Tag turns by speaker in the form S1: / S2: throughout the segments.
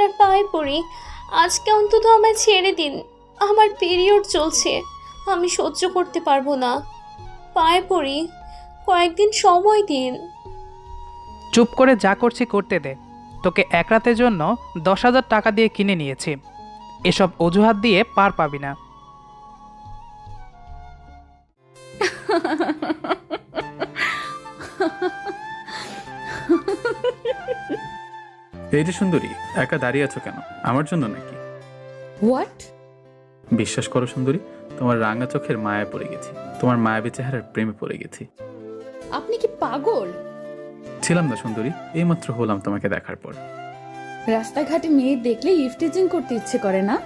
S1: আপনার পায়ে পড়ি, আজকে অন্তত আমায় ছেড়ে দিন। আমার পিরিয়ড চলছে, আমি সহ্য করতে পারবো না। পায়ে পড়ি, কয়েকদিন সময় দিন।
S2: চুপ করে যা করছি করতে দে। তোকে এক রাতের জন্য 10,000 টাকা দিয়ে কিনে নিয়েছি। এসব অজুহাত দিয়ে পার পাবি না।
S3: এই যে সুন্দরী, একা দাঁড়িয়ে আছো কেন? আমার জন্য নাকি?
S4: হোয়াট?
S3: বিশ্বাস করো সুন্দরী, তোমার রাঙা চোখের মায়ায় পড়ে গেছি, তোমার মায়াবী চেহারার প্রেমে পড়ে গেছি।
S4: আপনি কি পাগল?
S3: ছিলাম না সুন্দরী, এইমাত্র হলাম তোমাকে দেখার পর।
S4: রাস্তাঘাটে মেয়ে দেখলে ইফটিজিং করতে ইচ্ছে করে না?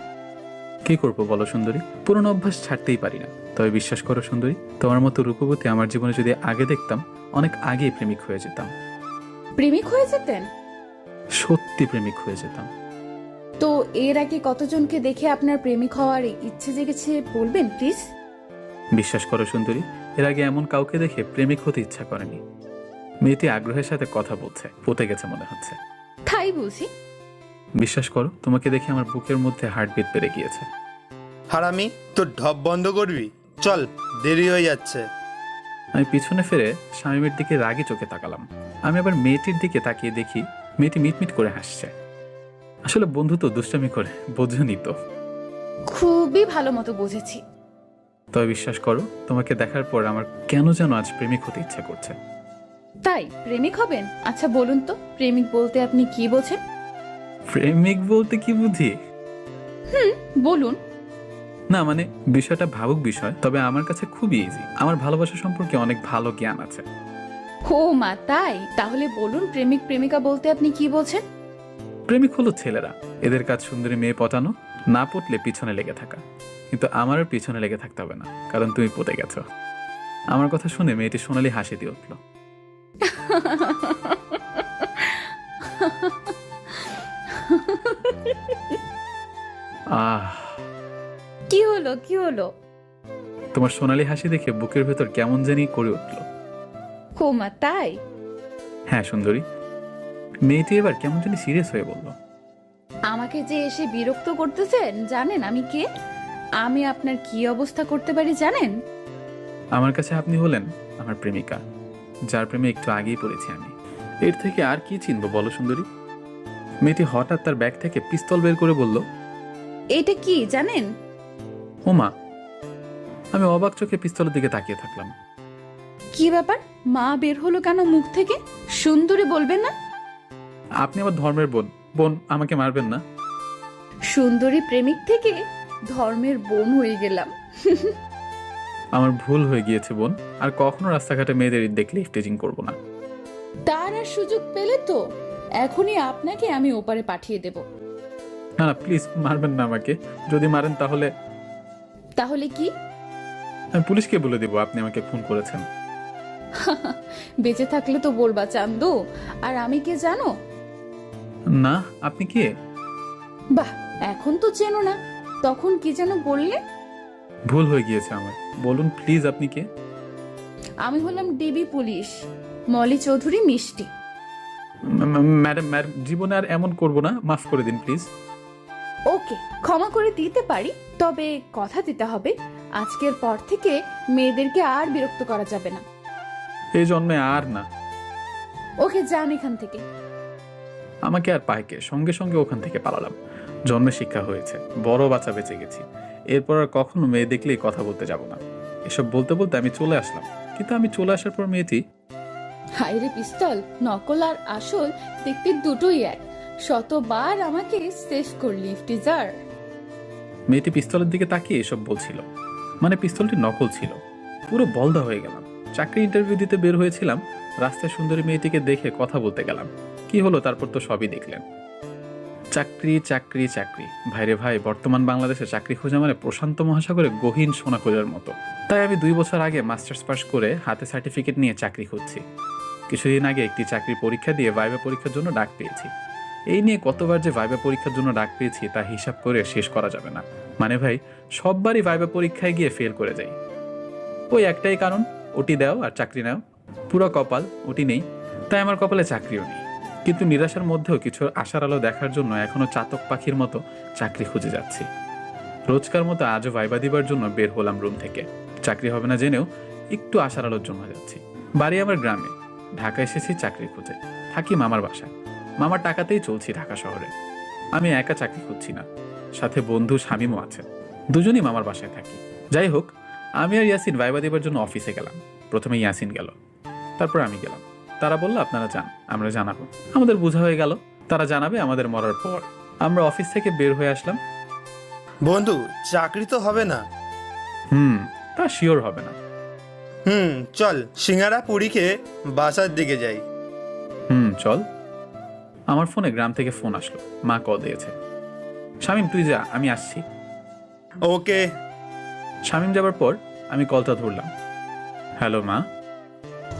S3: কি করবো বলো সুন্দরী, পুরনো অভ্যাস ছাড়তেই পারি না। তবে বিশ্বাস করো সুন্দরী, তোমার মতো রূপবতী আমার জীবনে যদি আগে দেখতাম, অনেক আগেই প্রেমিক হয়ে যেতাম।
S4: প্রেমিক হয়ে যেতেন?
S3: সত্যি প্রেমিক হয়ে যেতাম।
S4: তো এর আগে কতজনকে দেখে আপনার প্রেমিক হওয়ার ইচ্ছে জেগেছে বলবেন প্লিজ?
S3: বিশ্বাস করো সুন্দরী, এর আগে এমন কাউকে দেখে প্রেমিক হতে ইচ্ছা করেনি। মেয়েটি আগ্রহের সাথে কথা বলছে, পতে গেছে মনে হচ্ছে।
S4: তাই বুঝি?
S3: বিশ্বাস করো, তোমাকে দেখে আমার বুকের মধ্যে হার্টবিট বেড়ে গিয়েছে।
S5: হারামি, তোর ঢপ বন্ধ করবি? চল, দেরি হয়ে যাচ্ছে।
S3: আমি পিছনে ফিরে শামীমের দিকে রাগী চোখে তাকালাম। আমি আবার মেয়েটির দিকে তাকিয়ে দেখি মেয়েটি মিটমিট করে হাসছে। আসলে বন্ধু তো দুষ্টামি করে, বোঝনি তো।
S4: খুবই ভালো মতো বুঝেছি।
S3: তবে বিশ্বাস করো, তোমাকে দেখার পর আমার কেন যেন আজ প্রেমিক হতে ইচ্ছা করছে।
S4: তাই প্রেমিক হবেন? আচ্ছা বলুন তো, প্রেমিক বলতে আপনি কি বোঝেন?
S3: প্রেমিক বলতে কি বুঝি?
S4: বলুন।
S3: না মানে, বিষয়টা ভাবুক বিষয়, তবে আমার কাছে খুবই ইজি। আমার ভালোবাসা সম্পর্কে অনেক ভালো জ্ঞান আছে।
S4: ও মা, তাই? তাহলে বলুন, প্রেমিক প্রেমিকা বলতে আপনি কি বোঝেন?
S3: প্রেমিক হলো ছেলেরা, এদের কাজ সুন্দরী মেয়ে পটানো, না পটলে পিছনে লেগে থাকা। কিন্তু আমার আর পিছনে লেগে থাকতে হবে না, কারণ তুমি পটে গেছো। আমার কথা শুনে মেয়েটি সোনালি হাসি দিয়ে উঠল। আহ,
S4: কি হলো, কি হলো?
S3: তোমার সোনালি হাসি দেখে বুকের ভেতর কেমন জানি করে উঠল।
S4: ও মা, তাই?
S3: হ্যাঁ সুন্দরী। মেয়েটি এবার কেমন জানি সিরিয়াস হয়ে বলল।
S4: আমাকে যে এসে বিরক্ত করতেছেন, জানেন আমি কে? আমি আপনার কি অবস্থা করতে পারি জানেন?
S3: আমার কাছে আপনি হলেন আমার প্রেমিকা, যার প্রেমে একটু আগেই পড়েছি আমি। এর থেকে আর কি চিনবো বলো সুন্দরী? মেয়েটি হঠাৎ তার ব্যাগ থেকে পিস্তল বের করে বলল,
S4: এটা কি জানেন?
S3: ওমা! আমি অবাক চোখে পিস্তলের দিকে তাকিয়ে থাকলাম।
S4: কি ব্যাপার, মা বের হলো কেন মুখ থেকে? সুন্দরী বলবেন না?
S3: আপনি আমার ধর্মের বোন, বোন আমাকে মারবেন না।
S4: সুন্দরী প্রেমিক থেকে ধর্মের বোন হয়ে গেলাম।
S3: আমার ভুল হয়ে গিয়েছে বোন, আর কখনো রাস্তাঘাটে মেয়েদের দেখলে ইফটেজিং করবো না।
S4: তার আর সুযোগ পেলে তো এখনই আপনাকে আমি ওপারে পাঠিয়ে দেব।
S3: না না প্লিজ, মারবেন না আমাকে। যদি মারেন তাহলে
S4: তাহলে কি?
S3: আমি পুলিশকে বলে দেবো আপনি আমাকে খুন করেছেন।
S4: বেঁচে থাকলে তো বলবা চান্দু। আর আমি কে জানো?
S3: না, আপনি কে?
S4: বাহ, এখন তো চেনো না, তখন কি যেন বললে?
S3: ভুল হয়ে গিয়েছে আমার, বলুন প্লিজ আপনি কে?
S4: আমি হলাম ডিবি পুলিশ, মলি চৌধুরী মিষ্টি।
S3: ম্যাডাম ম্যাডাম, জীবনে আর এমন করব না, মাফ করে দিন প্লিজ।
S4: ওকে, ক্ষমা করে দিতে পারি, তবে কথা দিতে হবে আজকের পর থেকে মেয়েদেরকে আর বিরক্ত করা যাবে না।
S3: এই জন্মে আর না।
S4: ওকে, যান এখান থেকে।
S3: আমাকে আর পাইকে সঙ্গে সঙ্গে ওখান থেকে পালালাম। জন্মে শিক্ষা হয়েছে, বড় বাচ্চা বেঁচে গেছি। এরপর আর কখনো মেয়ে দেখলেই কথা বলতে যাব না। এসব বলতে বলতে আমি চলে আসলাম, কিন্তু আমি চলে আসার পর মেয়েটি,
S4: হাইরে পিস্তল, নকল আর আসল দেখতে দুটোই এক। শতবার আমাকে সেভ করলি ইফটিজার।
S3: মেয়েটি পিস্তলের দিকে তাকিয়ে এসব বলছিল, মানে পিস্তলটি নকল ছিল। পুরো বলদা হয়ে গেলাম। চাকরি ইন্টারভিউ দিতে বের হয়েছিলাম, রাস্তায় সুন্দরী মেয়েটিকে দেখে কথা বলতে গেলাম। কি হলো তারপর তো সবই দেখলেন। চাকরি চাকরি চাকরি, ভাইরে ভাই, বর্তমান বাংলাদেশে চাকরি খোঁজা মানে প্রশান্ত মহাসাগরে গহীন সোনা খোঁজার মতো। তাই আমি 2 বছর আগে মাস্টার্স পাস করে হাতে সার্টিফিকেট নিয়ে চাকরি খুঁজছি। কিছুদিন আগে একটি চাকরির পরীক্ষা দিয়ে ভাইবা পরীক্ষার জন্য ডাক পেয়েছি। এই নিয়ে কতবার যে ভাইবা পরীক্ষার জন্য ডাক পেয়েছি তা হিসাব করে শেষ করা যাবে না। মানে ভাই, সববারই ভাইবা পরীক্ষায় গিয়ে ফেল করে যাই। ওই একটাই কারণ, ওটি দাও আর চাকরি নাও। পুরো কপাল, ওটি নেই, তাই আমার কপালে চাকরিও নেই। কিন্তু নিরাশার মধ্যেও কিছু আশার আলো দেখার জন্য এখনো চাতক পাখির মতো চাকরি খুঁজে যাচ্ছি। রোজকার মতো আজও ভাইবা দিবার জন্য বের হলাম রুম থেকে। চাকরি হবে না জেনেও একটু আশার আলোর জন্য যাচ্ছি। বাড়ি আমার গ্রামে, ঢাকা এসেছি চাকরি খুঁজে। থাকি মামার বাসায়, মামার টাকাতেই চলছি ঢাকা শহরে। আমি একা চাকরি খুঁজছি না, সাথে বন্ধু শামীমও আছে, দুজনই মামার বাসায় থাকি। যাই হোক, আমি আর ইয়াসিন ভাইবা দেবার জন্য অফিসে গেলাম। প্রথমে ইয়াসিন গেল, তারপর আমি গেলাম। তারা বলল আপনারা যান, আমরা জানাবো। আমাদের বোঝা হয়ে গেল তারা জানাবে আমাদের মরার পর। আমরা অফিস থেকে বের হয়ে আসলাম।
S5: বন্ধু, চাকরি তো হবে না।
S3: তা শিওর হবে না।
S5: চল সিঙ্গারা পুরি খেয়ে বাসার দিকে যাই।
S3: চল। আমার ফোনে গ্রাম থেকে ফোন আসলো, মা কল দিয়েছে। শামীম তুই যা, আমি আসছি।
S5: ওকে।
S3: শামীম যাবার পর আমি কলটা ধরলাম। হ্যালো মা।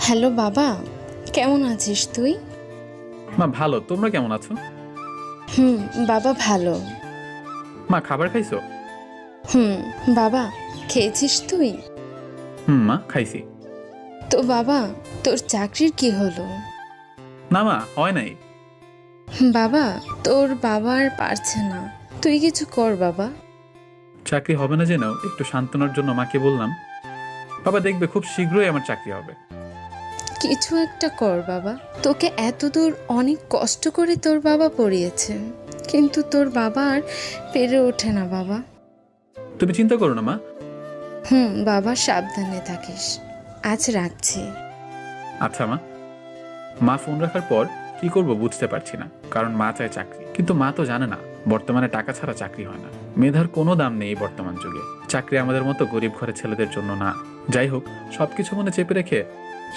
S6: হ্যালো বাবা, কেমন আছিস তুই?
S3: মা ভালো, তোমরা কেমন আছো?
S6: বাবা ভালো।
S3: মা খাবার খাইছো?
S6: বাবা খেয়েছিস তুই?
S3: মা খাইছি।
S6: তো বাবা তোর চাকরির কি হলো?
S3: না মা, হয় নাই।
S6: বাবা তোর বাবা আর পারছে না, তুই কিছু কর বাবা।
S3: চাকরি হবে না জেনেও একটু সান্ত্বনার জন্য মাকে বললাম, বাবা দেখবে খুব শীঘ্রই আমার চাকরি হবে।
S6: কিছু একটা কর বাবা, তোকে এত দূর অনেক কষ্ট করে তোর বাবা পড়িয়েছে, কিন্তু তোর বাবা আর পেরে ওঠে না বাবা।
S3: তুমি চিন্তা করো না মা।
S6: বাবা সাবধানে থাকিস, আজ রাখছি।
S3: আচ্ছা মা। মা ফোন রাখার পর কি করব বুঝতে পারছি না, কারণ মা চায় চাকরি, কিন্তু মা তো জানে না বর্তমানে টাকা ছাড়া চাকরি হয় না। মেধার কোনো দাম নেই বর্তমান যুগে। চাকরি আমাদের মতো গরিব ঘরের ছেলেদের জন্য না। যাই হোক, সবকিছু মনে চেপে রেখে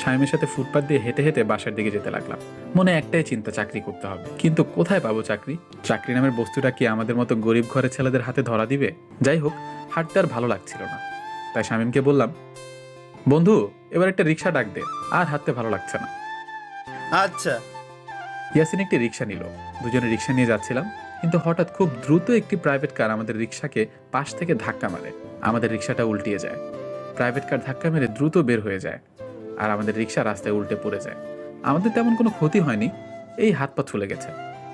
S3: শামীমের সাথে ফুটপাত দিয়ে হেঁটে হেঁটে বাসার দিকে যেতে লাগলাম। মনে একটাই চিন্তা, চাকরি করতে হবে, কিন্তু কোথায় পাবো চাকরি? চাকরি নামের বস্তুটা কি আমাদের মতো গরিব ঘরের ছেলেদের হাতে ধরা দিবে? যাই হোক, হাঁটতে আর ভালো লাগছিল না, তাই শামীমকে বললাম, বন্ধু এবার একটা রিক্সা ডাক দে, আর হাঁটতে ভালো লাগছে না।
S5: আচ্ছা।
S3: ইয়াসিন একটি রিক্সা নিল। দুজনে রিক্সা নিয়ে যাচ্ছিলাম, কিন্তু হঠাৎ খুব দ্রুত একটি প্রাইভেট কার আমাদের রিক্সাকে পাশ থেকে ধাক্কা মারে। আমাদের রিক্সাটা উল্টিয়ে যায়। প্রাইভেট কার ধাক্কা মেরে দ্রুত বের হয়ে যায়, আর আমাদের রিক্সা রাস্তায় উল্টে পড়ে যায়। আমাদের তেমন কোনো ক্ষতি হয়নি, এই হাত পা ছুলে গেছে,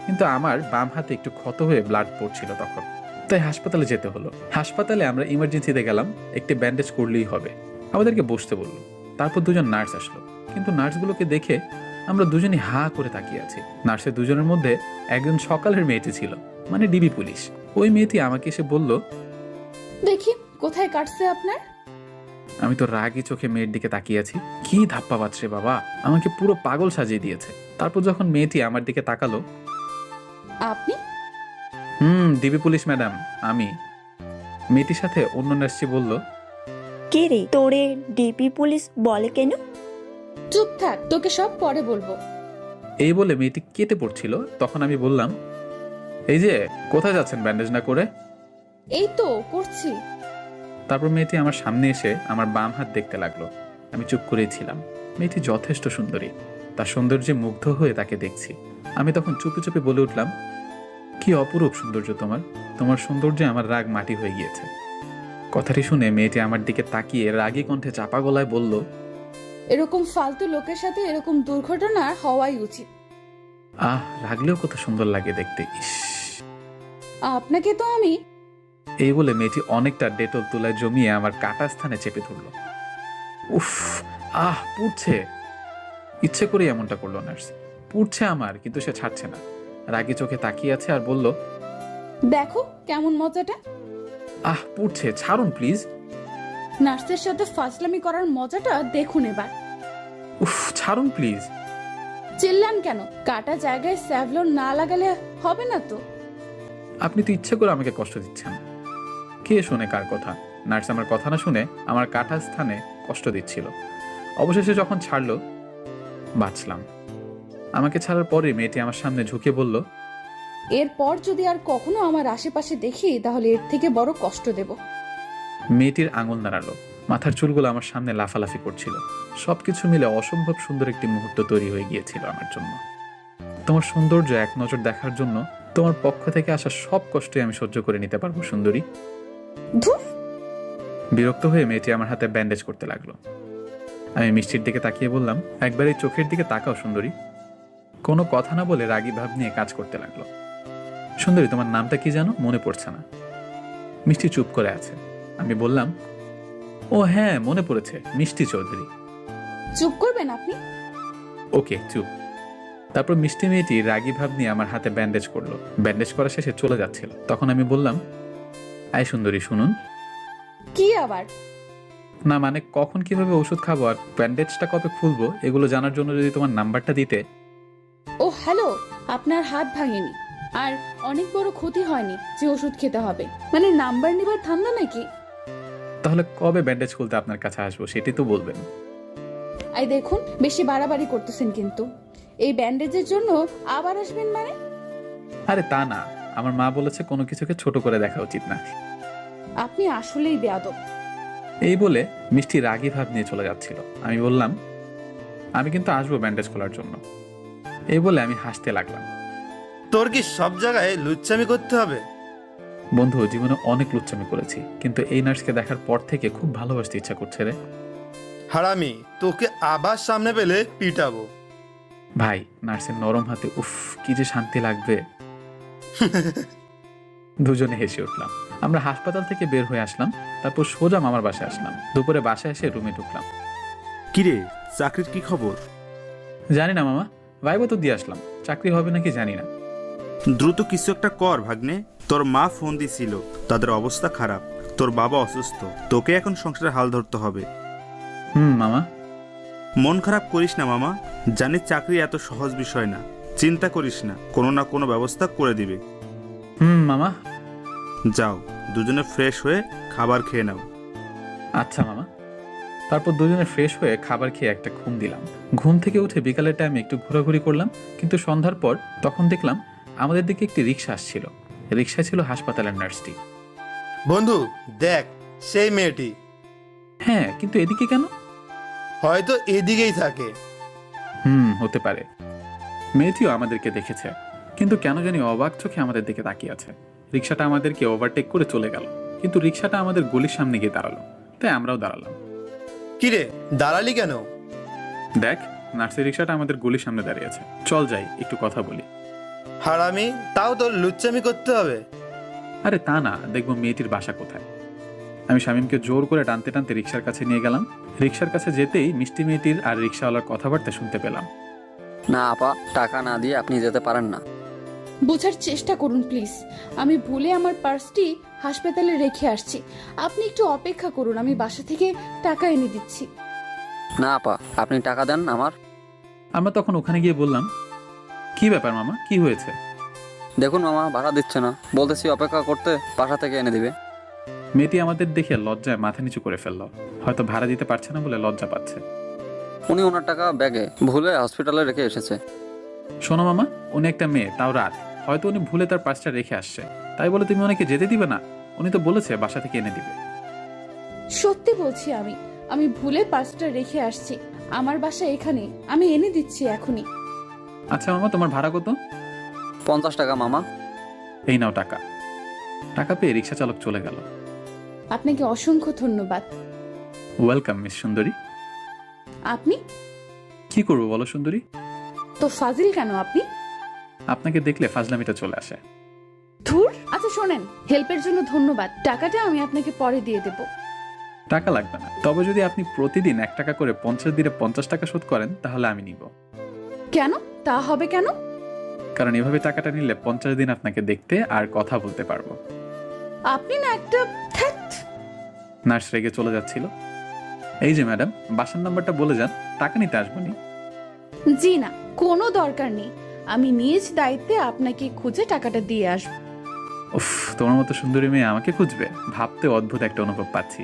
S3: কিন্তু আমার বাম হাতে একটু ক্ষত হয়ে ব্লাড পড়ছিল তখন, তাই হাসপাতালে যেতে হলো। হাসপাতালে আমরা ইমার্জেন্সিতে গেলাম, একটি ব্যান্ডেজ করলেই হবে। আমাদেরকে বসতে বললো। তারপর দুজন নার্স আসলো, কিন্তু নার্সগুলোকে দেখে আমরা দুজনই হা করে তাকিয়ে আছি। নার্সের দুজনের মধ্যে একজন সকালের মেয়েটি ছিল, মানে ডিবি পুলিশ। ওই মেয়েটি আমাকে এসে বলল,
S4: দেখি কোথায় কাটছে আপনার।
S3: আমি তো রাগী চোখে মেয়ের দিকে তাকিয়ে আছি। কি ধাপ্পা বাজছে বাবা, আমাকে পুরো পাগল সাজিয়ে দিয়েছে। তারপর যখন মেয়েটি আমার দিকে তাকালো,
S4: আপনি?
S3: ডিবি পুলিশ ম্যাডাম, আমি। মেয়েটির সাথে অন্য নার্সটি বলল,
S7: কে রে তোরে ডিপি পুলিশ বলে কেন?
S4: চুপ থাক, তোকে সব পরে বলবো।
S3: এই বলে মেয়েটি কেটে পড়ছিল। তখন আমি বললাম, এই যে কোথায় যাচ্ছেন ব্যান্ডেজ না করে?
S4: এই তো করছি।
S3: তারপর মেয়েটি আমার সামনে এসে আমার বাম হাত দেখতে লাগলো। আমি চুপ করেই ছিলাম। মেয়েটি যথেষ্ট সুন্দরী, তার সৌন্দর্যে মুগ্ধ হয়ে তাকে দেখছি। আমি তখন চুপি চুপি বলে উঠলাম, কি অপরূপ সৌন্দর্য তোমার, তোমার সৌন্দর্যে আমার রাগ মাটি হয়ে গিয়েছে। কথাটি শুনে মেয়েটি আমার দিকে তাকিয়ে রাগী কণ্ঠে চাপা গলায় বলল,
S4: এরকম ফালতু লোকের সাথে এরকম দুর্ঘটনা হওয়াই উচিত।
S3: রাগলেও কত সুন্দর লাগে দেখতে, ইস।
S4: আপনাকে তো আমি।
S3: এই বলে মেয়েটি অনেকটা ডেটল তুলায় জমিয়ে আমার কাটা স্থানে চেপে ধরলো। উফ, পুড়ছে। ইচ্ছে করে এমনটা করলো নার্স। পুড়ছে আমার, কিন্তু সে ছাড়ছে না। রাগী চোখে তাকিয়ে আছে আর বলল,
S4: দেখো কেমন মজাটা।
S3: পুড়ছে, ছাড়ুন প্লিজ।
S4: নার্সের সাথে ফাজলামি করার মজাটা দেখুন এবার।
S3: উফ, ছাড়ুন প্লিজ।
S4: চিল্লান কেন? কাটা জায়গায় স্যাভলন না লাগালে হবে না তো?
S3: আপনি তো ইচ্ছে করে আমাকে কষ্ট দিচ্ছেন। কে শোনে কার কথা? নার্স আমার কথা না শুনে আমার কাটা স্থানে কষ্ট দিচ্ছিল। অবশেষে যখন ছাড়লো, বাঁচলাম। আমাকে ছাড়ার পরে মেয়েটি আমার সামনে ঝুঁকে বলল,
S4: এরপর যদি আর কখনো আমার আশেপাশে দেখি তাহলে এর থেকে বড় কষ্ট দেব।
S3: মেয়েটির আঙুল নাড়ালো। মাথার চুলগুলো আমার সামনে লাফালাফি করছিল। সবকিছু মিলে অসম্ভব সুন্দর একটি মুহূর্ত তৈরি হয়ে গিয়েছিল আমার জন্য। তোমার সৌন্দর্য এক নজর দেখার জন্য তোমার পক্ষ থেকে আসা সব কষ্টই আমি সহ্য করে নিতে পারবো সুন্দরী।
S4: ধুর!
S3: বিরক্ত হয়ে মেয়েটি আমার হাতে ব্যান্ডেজ করতে লাগলো। আমি মিষ্টির দিকে তাকিয়ে বললাম, একবার এই চোখের দিকে তাকাও সুন্দরী। কোনো কথা না বলে রাগী ভাব নিয়ে কাজ করতে লাগলো। সুন্দরী, তোমার নামটা কি জানো? মনে পড়ছে না। মিষ্টি চুপ করে আছে। আমি বললাম, ও হ্যাঁ মনে পড়েছে, মিষ্টি চৌধুরী।
S4: চুপ করবেন আপনি?
S3: ওকে চুপ। তারপর মিষ্টি মেয়েটি রাগী ভাব নিয়ে আমার হাতে ব্যান্ডেজ করলো। ব্যান্ডেজ করা শেষে চলে যাচ্ছিল। তখন আমি বললাম, আয় সুন্দরী শুনুন।
S4: কি আবার?
S3: না মানে কখন কিভাবে ওষুধ খাবো আর ব্যান্ডেজটা কবে খুলবো এগুলো জানার জন্য যদি তোমার নাম্বারটা দিতে।
S4: ও হ্যালো, আপনার হাত ভাঙেনি আর অনেক বড় ক্ষতি হয়নি যে ওষুধ খেতে হবে, মানে নাম্বার নিবার ধান্দা নাকি?
S3: তাহলে কবে ব্যান্ডেজ খুলতে আপনার কাছে আসবো সেটি তো বলবেন।
S4: এই দেখুন, বেশি বাড়াবাড়ি করতেছেন কিন্তু। এই ব্যান্ডেজের জন্য আবার আসবেন মানে?
S3: আরে তা না, আমার মা বলেছে কোনো কিছুকে ছোট করে দেখা উচিত না।
S4: আপনি আসলেই বেয়াদব।
S3: এই বলে মিষ্টি রাগী ভাব নিয়ে চলে যাচ্ছিল। আমি বললাম, আমি কিন্তু আসবো ব্যান্ডেজ খোলার জন্য। এই বলে আমি হাসতে লাগলাম।
S5: তোর কি সব জায়গায় লুচ্চামি করতে হবে?
S3: বন্ধু, জীবনে অনেক লুচ্চামি করেছি, কিন্তু এই নার্সকে দেখার পর থেকে খুব ভালোবাসতে ইচ্ছা করছে রে।
S5: হারামি, তোকে আবার সামনে পেলে পিটাবো।
S3: ভাই, নার্সের নরম হাতে উফ কি যে শান্তি লাগবে। দুজনে হেসে উঠলাম। আমরা হাসপাতাল থেকে বের হয়ে আসলাম। তারপর সোজা মামার বাসায় আসলাম। দুপুরে বাসায় এসে রুমে ঢুকলাম।
S8: কিরে, চাকরির কি খবর?
S3: জানি না মামা, ভাইবা তো দিয়ে আসলাম, চাকরি হবে নাকি জানি না।
S8: দ্রুত কিছু একটা কর ভাগ্নে। তোর মা ফোন দিছিল, তাদের অবস্থা খারাপ, তোর বাবা অসুস্থ, তোকে এখন সংসারের হাল ধরতে হবে।
S3: মামা।
S8: মন খারাপ করিস না মামা, জানিস চাকরি এত সহজ বিষয় না, চিন্তা করিস না, কোনো না কোনো ব্যবস্থা করে দিবে।
S3: মামা।
S8: যাও, দুজনে ফ্রেশ হয়ে খাবার খেয়ে নাও।
S3: আচ্ছা মামা। তারপর দুজনে ফ্রেশ হয়ে খাবার খেয়ে একটা ঘুম দিলাম। ঘুম থেকে উঠে বিকালের টাইমে একটু ঘোরাঘুরি করলাম, কিন্তু সন্ধ্যার পর তখন দেখলাম আমাদের দিকে একটি রিক্সা আসছিল। রিক্সায় ছিল হাসপাতালের নার্সটি।
S5: বন্ধু দেখ, সেই মেয়েটি।
S3: হ্যাঁ, কিন্তু এদিকে কেন?
S5: হয়তো এদিকেই থাকে।
S3: হতে পারে। মেয়েটিও আমাদেরকে দেখেছে, কিন্তু কেন জানি অবাক চোখে আমাদের দিকে তাকিয়ে আছে। রিক্সাটা আমাদেরকে ওভারটেক করে চলে গেল, কিন্তু রিক্সাটা আমাদের গলির সামনে গিয়ে দাঁড়ালো, তাই আমরাও দাঁড়ালাম।
S5: কিরে, দাঁড়ালি কেন?
S3: দেখ, নার্সের রিক্সাটা আমাদের গলির সামনে দাঁড়িয়ে আছে, চল যাই একটু কথা বলি।
S5: হারামি, তাও তোর লুচ্চামি করতে হবে?
S3: আরে তা না, দেখবো মেয়েটির বাসা কোথায়। আমি শামীমকে জোর করে টানতে টানতে রিক্সার কাছে নিয়ে গেলাম। রিক্সার কাছে যেতেই মিষ্টি মেয়েটির আর রিক্সাওয়ালার কথাবার্তা শুনতে পেলাম।
S9: না আপা, টাকা না দিয়ে আপনি যেতে পারেন না।
S4: বোঝার চেষ্টা করুন প্লিজ, আমি ভুলে আমার পার্সটি হাসপাতালে রেখে আসছি। আপনি একটু অপেক্ষা করুন, আমি বাসা থেকে টাকা এনে দিচ্ছি।
S9: না আপা, আপনি টাকা দেন আমার।
S3: আমরা তখন ওখানে গিয়ে বললাম, কি ব্যাপার মামা, কি হয়েছে?
S9: দেখুন মামা, ভাড়া দিচ্ছে না, বলতেছি অপেক্ষা করতে, বাসা থেকে এনে দিবে।
S3: মেয়েটি আমাদের দেখে লজ্জায় মাথা নিচু করে ফেললো। হয়তো ভাড়া দিতে পারছে না বলে লজ্জা পাচ্ছে।
S9: উনি ওনার টাকা ব্যাগে ভুলে হসপিটালে রেখে এসেছে।
S3: শোনো মামা, উনি একটা মেয়ে, তাও রাত, হয়তো উনি ভুলে তার পার্সটা রেখে আসছে, তাই বলে তুমি ওনাকে যেতে দিবে না? উনি তো বলেছে বাসা থেকে এনে দিবে।
S4: সত্যি বলছি, আমি ভুলে পার্সটা রেখে আসছি। আমার বাসা এখানে, আমি এনে দিচ্ছি এখনই।
S3: আচ্ছা মামা, তোমার ভাড়া কত?
S9: 50 টাকা মামা।
S3: এই নাও টাকা। টাকা পেয়ে রিক্সা চালক চলে গেল।
S4: আপনাকে অসংখ্য ধন্যবাদ।
S3: ওয়েলকাম মিস সুন্দরী।
S4: আপনি
S3: কি করবো বলো সুন্দরী?
S4: তো ফাজিল কেন আপনি?
S3: আপনাকে দেখলে ফাজলামিটা চলে আসে।
S4: ধুর। আচ্ছা শোনেন, হেল্পের জন্য ধন্যবাদ, টাকাটা আমি আপনাকে পরে দিয়ে দেব।
S3: টাকা লাগবে না, তবে যদি আপনি প্রতিদিন 1 টাকা করে 50 দিনে 50 টাকা শোধ করেন তাহলে আমি নিব।
S4: কেন? তা হবে কেন?
S3: কারণ এভাবে টাকাটা নিলে 50 দিন আপনাকে দেখতে আর কথা বলতে পারবো।
S4: আপনি না একটা ধ্যাৎ।
S3: নার্স রেগে চলে যাচ্ছিল। এই যে ম্যাডাম, বাসার নাম্বারটা বলে যান, টাকা নিতে আসবো নি।
S4: জি না, কোনো দরকার নেই, আমি নিজ দায়িত্বে আপনাকে খুঁজে টাকাটা দিয়ে আসবো।
S3: উফ, তোমার মতো সুন্দরী মেয়ে আমাকে খুঁজবে, ভাবতে অদ্ভুত একটা অনুভব পাচ্ছি।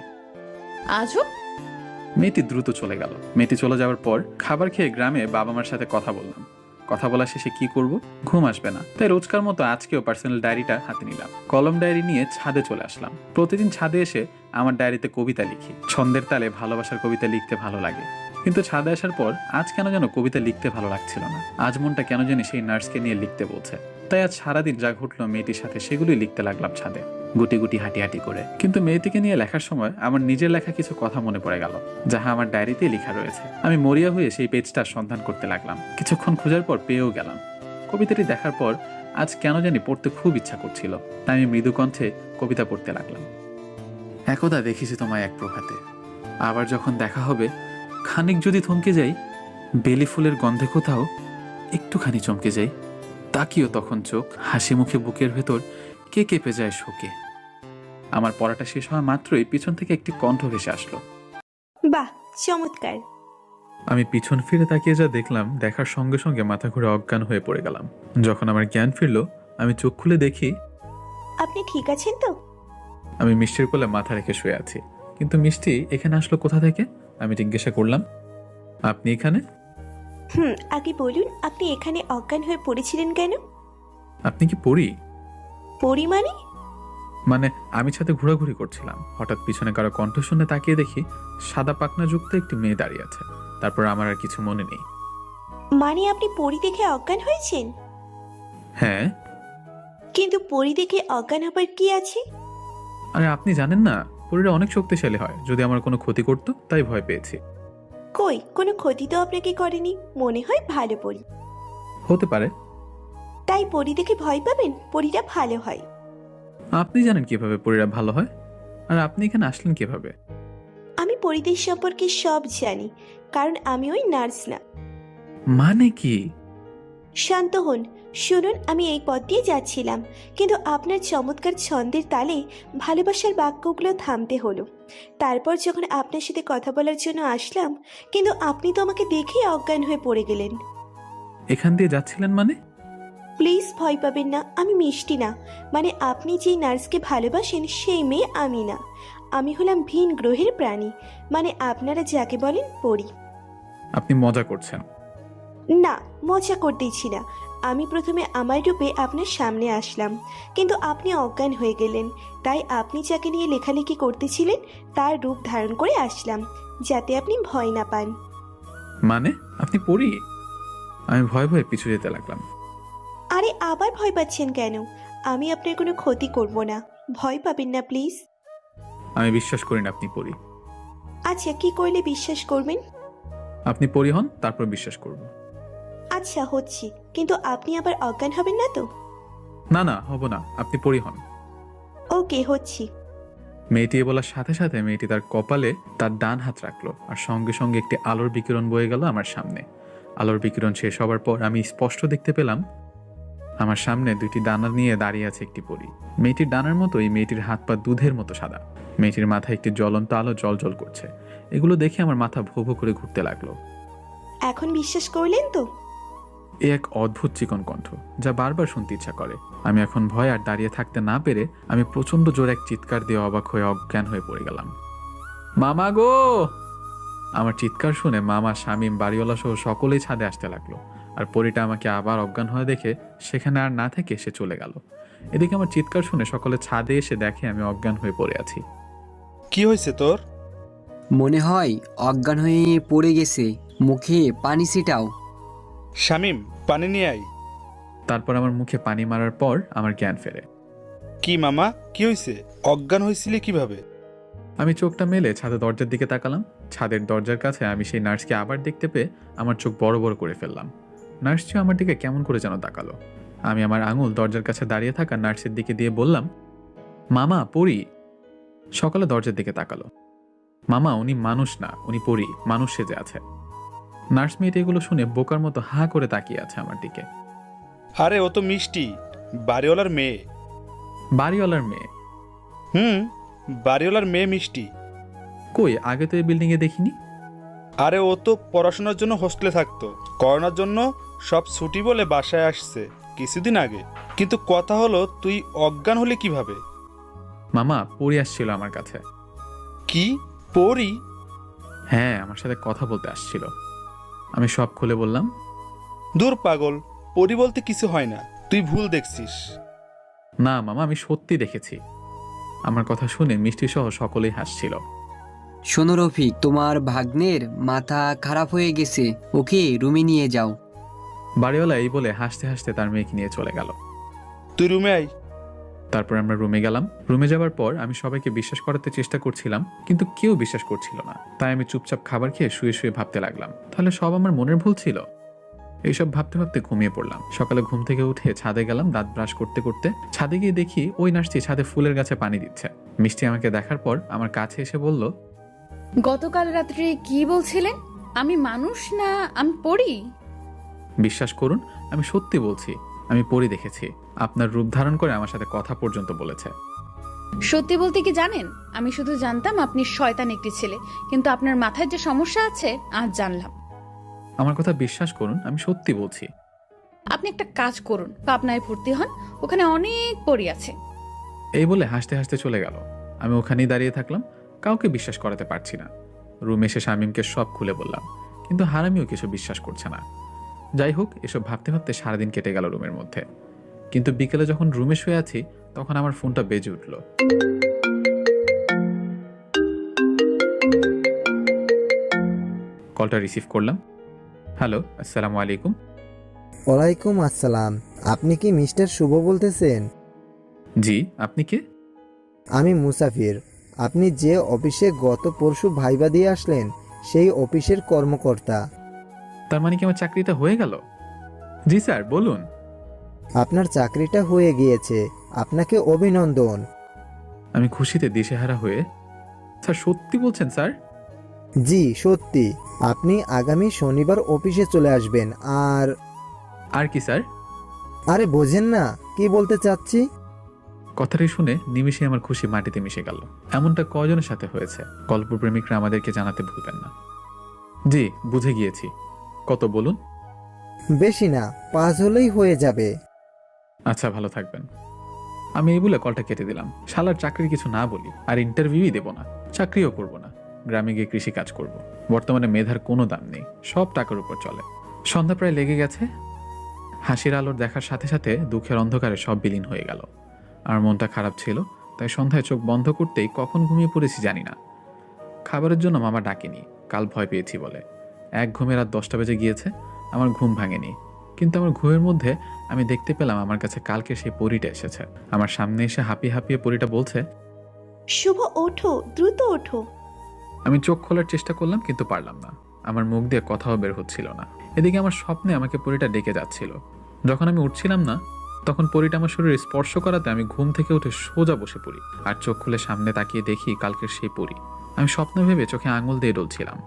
S4: আজও
S3: মেয়েটি দ্রুত চলে গেল। মেয়েটি চলে যাওয়ার পর খাবার খেয়ে গ্রামে বাবা মার সাথে কথা বললাম। কথা বলা শেষে কি করব, ঘুম আসবে না, তাই রোজকার মতো আজকেও পার্সোনাল ডায়েরিটা হাতে নিলাম। কলম ডায়েরি নিয়ে ছাদে চলে আসলাম। প্রতিদিন ছাদে এসে আমার ডায়েরিতে কবিতা লিখি। ছন্দের তালে ভালোবাসার কবিতা লিখতে ভালো লাগে। কিন্তু ছাদে আসার পর আজ কেন যেন কবিতা লিখতে ভালো লাগছিল না। আজ মনটা কেন জানি সেই নার্সকে নিয়ে লিখতে বলছে। তাই আজ সারাদিন যা ঘটলো মেয়েটির সাথে সেগুলোই লিখতে লাগলাম ছাদে, গুটি গুটি হাঁটি হাঁটি করে। কিন্তু মেয়েটিকে নিয়ে লেখার সময় আমার নিজের লেখা কিছু কথা মনে পড়ে গেল, যাহা আমার ডায়েরিতে লেখা রয়েছে। আমি মরিয়া হয়ে সেই পেজটার সন্ধান করতে লাগলাম। কিছুক্ষণ খোঁজার পর পেয়েও গেলাম। কবিতাটি দেখার পর আজ কেন জানি পড়তে খুব ইচ্ছা করছিল, তাই আমি মৃদু কণ্ঠে কবিতা পড়তে লাগলাম। একদা দেখেছি তোমায় এক প্রভাতে, আবার যখন দেখা হবে খানিক যদি থমকে যাই, বেলি ফুলের গন্ধে কোথাও একটুখানি চমকে যাই, তাকিও তখন চোখ, হাসি মুখে বুকের ভেতর কে কেঁপে যায় শোকে। আমার পড়াটা শেষ হওয়া মাত্রই পিছন থেকে একটি কণ্ঠ ভেসে আসলো।
S7: বাহ, চমৎকার।
S3: আমি পিছন ফিরে তাকিয়ে যা দেখলাম, দেখার সঙ্গে সঙ্গে মাথা ঘুরে অজ্ঞান হয়ে পড়ে গেলাম। যখন আমার জ্ঞান ফিরল, আমি চোখ খুলে দেখি
S7: আপনি ঠিক আছেন তো?
S3: আমি মিষ্টির কোলে মাথা রেখে শুয়ে আছি। কিন্তু মিষ্টি এখানে আসলো কোথা থেকে? আমি জিজ্ঞাসা করলাম, আপনি এখানে?
S7: আগে বলুন, আপনি এখানে অজ্ঞান হয়ে পড়েছিলেন কেন?
S3: আপনি কি পড়ি?
S7: পড়ি মানে?
S3: মানে আমি ছাদে ঘোরাঘুরি করছিলাম, হঠাৎ পিছনে কারো কণ্ঠ শুনে তাকিয়ে দেখি সাদা পাখনা যুক্ত একটি মেয়ে দাঁড়িয়ে আছে। তারপর আমার আর কিছু মনে নেই।
S7: মানে আপনি পড়ি দেখে অজ্ঞান হয়েছেন?
S3: হ্যাঁ।
S7: কিন্তু পড়ি দেখে অজ্ঞান হবার কি আছে?
S3: আরে আপনি জানেন না, পরীরা অনেক শক্তিশালী হয়, যদি আমার কোনো ক্ষতি করতো তাই ভয় পেয়েছি।
S7: কই, কোনো ক্ষতি তো আপনাকে করেনি, মনে হয় ভালো পড়ি।
S3: হতে পারে।
S7: তাই পড়ি দেখে ভয় পাবেন? পড়িটা ভালো হয়।
S3: আপনি জানেন কিভাবে পরীরা ভালো হয়? আর আপনি এখানে আসলেন কিভাবে?
S7: আমি পরিদের সম্পর্কে সব জানি, কারণ আমি ওই নার্স না।
S3: মানে কি?
S7: শান্ত হন, শুনুন। আমি এই পথ দিয়ে যাচ্ছিলাম, কিন্তু আপনার চমৎকার ছন্দের তালে ভালোবাসার বাক্যগুলো থামতে হলো। তারপর যখন আপনার সাথে কথা বলার জন্য আসলাম, কিন্তু আপনি তো আমাকে দেখেই অজ্ঞান হয়ে পড়ে গেলেন।
S3: এখান দিয়ে যাচ্ছিলেন মানে?
S7: প্লিজ ভয় পাবেন না, আমি মিষ্টি না। মানে আপনি যেই নার্সকে ভালোবাসেন সেই মেয়ে আমি না। আমি হলাম ভিন গ্রহের প্রাণী, মানে আপনারা যাকে বলেন পরী।
S3: আপনি মজা করছেন?
S7: না, মজা করতেইছি না। আমি প্রথমে আমার রূপে আপনার সামনে আসলাম, কিন্তু আপনি অজ্ঞান হয়ে গেলেন। তাই আপনি যাকে নিয়ে লেখালেখি করতেছিলেন তার রূপ ধারণ করে আসলাম, যাতে আপনি ভয় না পান।
S3: মানে আপনি পড়ি? আমি ভয় ভয়ে পিছু যেতে লাগলাম।
S7: আরে আবার ভয় পাচ্ছেন কেন? আমি আপনার কোনো ক্ষতি করব না, ভয় পাবেন না প্লিজ।
S3: আমি বিশ্বাস করি না আপনি পড়ি।
S7: আচ্ছা, কি করলে বিশ্বাস করবেন?
S3: আপনি পড়ি হন, তারপর বিশ্বাস করব।
S7: আচ্ছা হচ্ছি, কিন্তু আপনি আবার অজ্ঞান হবেন না তো?
S3: না না, হব না, আপনি পড়ি হন।
S7: ওকে, হচ্ছি।
S3: মেয়েটি বলার সাথে সাথে মেয়েটি তার কপালে তার ডান হাত রাখলো, আর সঙ্গে সঙ্গে একটি আলোর বিকিরণ বয়ে গেল আমার সামনে। আলোর বিকিরণ শেষ হবার পর আমি স্পষ্ট দেখতে পেলাম আমার সামনে দুইটি ডানা নিয়ে দাঁড়িয়ে আছে একটি পরী। মেয়েটির ডানার মতোই মেয়েটির হাত পা দুধের মতো সাদা। মেয়েটির মাথায় একটি জ্বলন্ত আলো জল জল করছে। এগুলো দেখে আমার মাথা ভো ভো করে ঘুরতে লাগলো।
S7: এখন বিশ্বাস করলেন তো?
S3: এ এক অদ্ভুত চিকন কণ্ঠ, যা বারবার শুনতে ইচ্ছা করে। আমি এখন ভয় আর দাঁড়িয়ে থাকতে না পেরে আমি প্রচন্ড জোরে এক চিৎকার দিয়ে অবাক হয়ে অজ্ঞান হয়ে পড়ে গেলাম। মামা গো! আমার চিৎকার শুনে মামা, শামীম, বাড়িওয়ালা সহ সকলেই ছাদে আসতে লাগলো। আর পরীটা আমাকে আবার অজ্ঞান হয়ে দেখে সেখানে আর না থেকে সে চলে গেল। এদিকে আমার চিৎকার শুনে সকলে ছাদে এসে দেখে আমি অজ্ঞান হয়ে পড়ে আছি।
S5: কি হয়েছে তোর?
S10: মনে হয় অজ্ঞান হয়ে পড়ে গেছে, মুখে পানি ছিটাও।
S5: শামিম, পানি নিয়ে আয়।
S3: তারপর আমার মুখে পানি মারার পর আমার জ্ঞান ফেরে।
S5: কি মামা, কি হয়েছে? অজ্ঞান হয়েছিলি কিভাবে?
S3: আমি চোখটা মেলে ছাদের দরজার দিকে তাকালাম। ছাদের দরজার কাছে আমি সেই নার্সকে আবার দেখতে পেয়ে আমার চোখ বড় বড় করে ফেললাম। নার্সটিও আমার দিকে কেমন করে যেন তাকালো। আমি আমার আঙুল দরজার কাছে দাঁড়িয়ে থাকা নার্সের দিকে দিয়ে বললাম, মামা পড়ি। সকালে দরজার দিকে তাকালো। মামা, উনি মানুষ না, উনি পড়ি, মানুষ সেজে আছে। নার্স মেয়েটি এগুলো শুনে বোকার মতো হা করে তাকিয়ে আছে আমার দিকে।
S5: আরে ও তো মিষ্টি, বাড়িওয়ালার মেয়ে।
S3: বাড়িওয়ালার মেয়ে?
S5: বাড়িওয়ালার মেয়ে মিষ্টি।
S3: কই, আগে তো এই বিল্ডিংয়ে দেখিনি।
S5: আরে ও তো পড়াশোনার জন্য হোস্টেলে থাকতো, করোনার জন্য সব ছুটি বলে বাসায় আসছে কিছুদিন আগে। কিন্তু কথা হলো, তুই অজ্ঞান হলে কিভাবে?
S3: মামা, পড়ি আসছিল আমার কাছে।
S5: কি পড়ি?
S3: হ্যাঁ, আমার সাথে কথা বলতে আসছিল। আমি সব খুলে বললাম।
S5: দূর পাগল, পড়ি বলতে কিছু হয় না, তুই ভুল দেখছিস।
S3: না মামা, আমি সত্যি দেখেছি। আমার কথা শুনে মিষ্টি সহ সকলেই হাসছিল।
S10: শোনো রফিক, তোমার ভাগ্নের মাথা খারাপ হয়ে গেছে, ওকে রুমে নিয়ে যাও।
S3: বাড়িওয়ালা এই বলে হাসতে হাসতে তার মেয়েকে নিয়ে চলে গেল।
S5: তুই রুমে আয়।
S3: তারপর আমরা রুমে গেলাম। রুমে যাওয়ার পর আমি সবাইকে বিশ্বাস করাতে চেষ্টা করছিলাম, কিন্তু কেউ বিশ্বাস করছিল না। তাই আমি চুপচাপ খাবার খেয়ে শুয়ে শুয়ে ভাবতে লাগলাম, তাহলে সব আমার মনের ভুল ছিল। এইসব ভাবতে ভাবতে ঘুমিয়ে পড়লাম। সকালে ঘুম থেকে উঠে ছাদে গেলাম দাঁত ব্রাশ করতে করতে। ছাদে গিয়ে দেখি ওই নার্সটি ছাদে ফুলের গাছে পানি দিচ্ছে। মিষ্টি আমাকে দেখার পর আমার কাছে এসে বলল,
S4: গতকাল রাত্রে কি বলছিলেন? আমি মানুষ না আমি পড়ি?
S3: বিশ্বাস করুন, আমি সত্যি বলছি, আমি পরি দেখেছি। আপনার রূপ ধারণ করে আমার সাথে কথা পর্যন্ত বলেছে।
S4: সত্যি বলতে কি জানেন, আমি শুধু জানতাম আপনি শয়তান একটি ছেলে, কিন্তু আপনার মাথায় যে সমস্যা আছে আজ জানলাম।
S3: আমার কথা বিশ্বাস করুন, আমি সত্যি বলছি।
S4: আপনি একটা কাজ করুন, পাবনায় ভর্তি হন, ওখানে অনেক পড়ি আছে।
S3: এই বলে হাসতে হাসতে চলে গেল। আমি ওখানেই দাঁড়িয়ে থাকলাম, কাউকে বিশ্বাস করাতে পারছি না। রুমে এসে শামীমকে সব খুলে বললাম, কিন্তু হারামিও কিছু বিশ্বাস করছে না। যাই হোক, এসব ভাবতে ভাবতে সারাদিন কেটে গেল রুমের মধ্যে। কিন্তু বিকেলে যখন রুমে শুয়ে আছি, তখন আমার ফোনটা বেজে উঠল। কলটা রিসিভ করলাম। হ্যালো, আসসালামু আলাইকুম।
S11: ওয়ালাইকুম আসসালাম। আপনি কি মিস্টার শুভ বলতেছেন?
S3: জি, আপনি কে?
S11: আমি মুসাফির। আপনি যে অফিসে গত পরশু ভাইবা দিয়ে আসলেন, সেই অফিসের কর্মকর্তা।
S3: তার মানে কি আমার চাকরিটা হয়ে গেল? জি স্যার, বলুন।
S11: আপনার চাকরিটা হয়ে গিয়েছে, আপনাকে অভিনন্দন।
S3: আমি খুশিতে দিশেহারা হয়ে, স্যার সত্যি বলছেন স্যার?
S11: জি সত্যি। আপনি আগামী শনিবার অফিসে চলে আসবেন।
S3: আর কি স্যার?
S11: আরে বোঝেন না কি বলতে চাচ্ছি?
S3: কথাটি শুনে নিমিষে আমার খুশি মাটিতে মিশে গেল। এমনটা কয়জনের সাথে হয়েছে? গল্পপ্রেমিকরা আমাদেরকে জানাতে ভুলবেন না। জি, বুঝে গিয়েছি। কত বলুন?
S11: বেশি না, 5 হলেই হয়ে যাবে।
S3: আচ্ছা, ভালো থাকবেন। আমি এই বলে কলটা কেটে দিলাম। শালার চাকরির কিছু না বলি, আর ইন্টারভিউই দেব না, চাকরিও করব না। গ্রামে গিয়ে কৃষি কাজ করব। বর্তমানে মেধার কোনো দাম নেই, সব টাকার উপর চলে। সন্ধ্যা প্রায় লেগে গেছে। হাসির আলোর দেখার সাথে সাথে দুঃখের অন্ধকারে সব বিলীন হয়ে গেল। আর মনটা খারাপ ছিল, তাই সন্ধ্যায় চোখ বন্ধ করতেই কখন ঘুমিয়ে পড়েছি জানি না। খাবারের জন্য মামা ডাকেনি, কাল ভয় পেয়েছি বলে। এক ঘুমে রাত 10টা বেজে গিয়েছে, আমার ঘুম ভাঙেনি। কিন্তু আমার ঘুমের মধ্যে আমি দেখতে পেলাম আমার কাছে কালকে সেই পরীটা এসেছে। আমার সামনে এসে হাঁপিয়ে হাঁপিয়ে পরীটা বলছে,
S7: শুভ ওঠো, দ্রুত ওঠো।
S3: আমি চোখ খোলার চেষ্টা করলাম, কিন্তু পারলাম না। আমার মুখ দিয়ে কথাও বের হচ্ছিল না। এদিকে আমার স্বপ্নে আমাকে পরীটা ডেকে যাচ্ছিল। যখন আমি উঠছিলাম না, তখন পরীটা আমার শরীরে স্পর্শ করাতে আমি ঘুম থেকে উঠে সোজা বসে পড়ি। আর চোখ খুলে সামনে তাকিয়ে দেখি কালকের সেই পরী। আমি স্বপ্ন ভেবে চোখে আঙুল দিয়ে ডলছিলাম।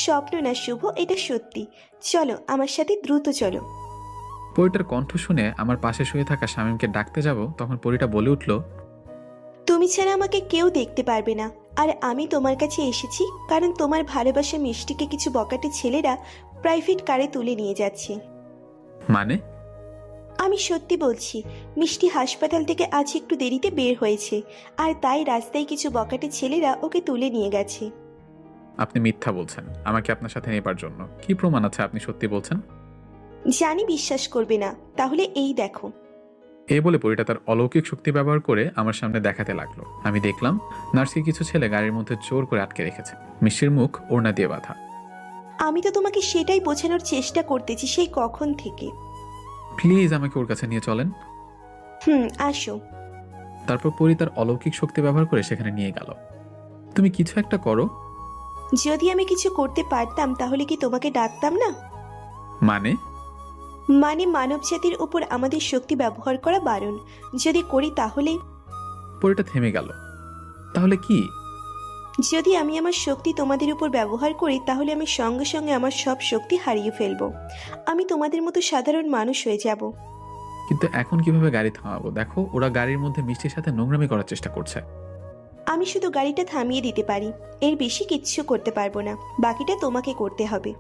S7: স্বপ্ন না শুভ, এটা সত্যি। চলো আমার সাথে, দ্রুত চলো।
S3: পরীটার কণ্ঠ শুনে আমার পাশে শুয়ে থাকা শামীমকে ডাকতে যাব, তখন পরীটা বলে উঠল,
S7: তুমি ছাড়া আমাকে কেউ দেখতে পারবে না। আর আমি তোমার কাছে এসেছি কারণ তোমার ভালোবাসা মিষ্টিকে কিছু বকাটে ছেলেরা প্রাইভেট কারে তুলে নিয়ে যাচ্ছে।
S3: মানে?
S7: আমি সত্যি বলছি, মিষ্টি হাসপাতাল থেকে আজ একটু দেরিতে বের হয়েছে, আর তাই রাস্তায় কিছু বকাটে ছেলেরা ওকে তুলে নিয়ে গেছে।
S3: আপনি মিথ্যা বলছেন আমাকে আপনার সাথে নেবার জন্য। কি প্রমাণ আছে আপনি সত্যি বলছেন?
S7: জানি বিশ্বাস করবে না, তাহলে এই দেখো।
S3: এই বলে পরীটা তার অলৌকিক শক্তি ব্যবহার করে আমার সামনে দেখাতে লাগলো। আমি দেখলাম নার্সকে কিছু ছেলে গাড়ির মধ্যে জোর করে আটকে রেখেছে। মিষ্টির মুখ ওড়না দিয়ে বাঁধা।
S7: আমি তো তোমাকে সেটাই বোঝানোর চেষ্টা করতেছি সেই কখন থেকে।
S3: প্লিজ আমাকে ওর কাছে নিয়ে চলেন।
S7: আসো।
S3: তারপর পরী তার অলৌকিক শক্তি ব্যবহার করে সেখানে নিয়ে গেল। তুমি কিছু একটা করো।
S7: যদি আমি কিছু করতে পারতাম তাহলে কি তোমাকে ডাকতাম না?
S3: মানে?
S7: মানে মানব জাতির উপর আমাদের শক্তি ব্যবহার করা বারণ। যদি করি তাহলে?
S3: পরীটা থেমে গেল। তাহলে কি?
S7: যদি আমি আমার শক্তি তোমাদের উপর ব্যবহার করি তাহলে আমি সঙ্গে সঙ্গে আমার সব শক্তি হারিয়ে ফেলবো। আমি তোমাদের মতো সাধারণ মানুষ হয়ে যাব।
S3: কিন্তু এখন কিভাবে গাড়ি থামাবো? দেখো, ওরা গাড়ির মধ্যে মিষ্টির সাথে নোংরামি করার চেষ্টা করছে।
S7: আমি শুধু গাড়িটা থামিয়ে দিতে পারি, এর বেশি কিচ্ছু করতে পারবো না। বাকিটা তোমাকে করতে হবে।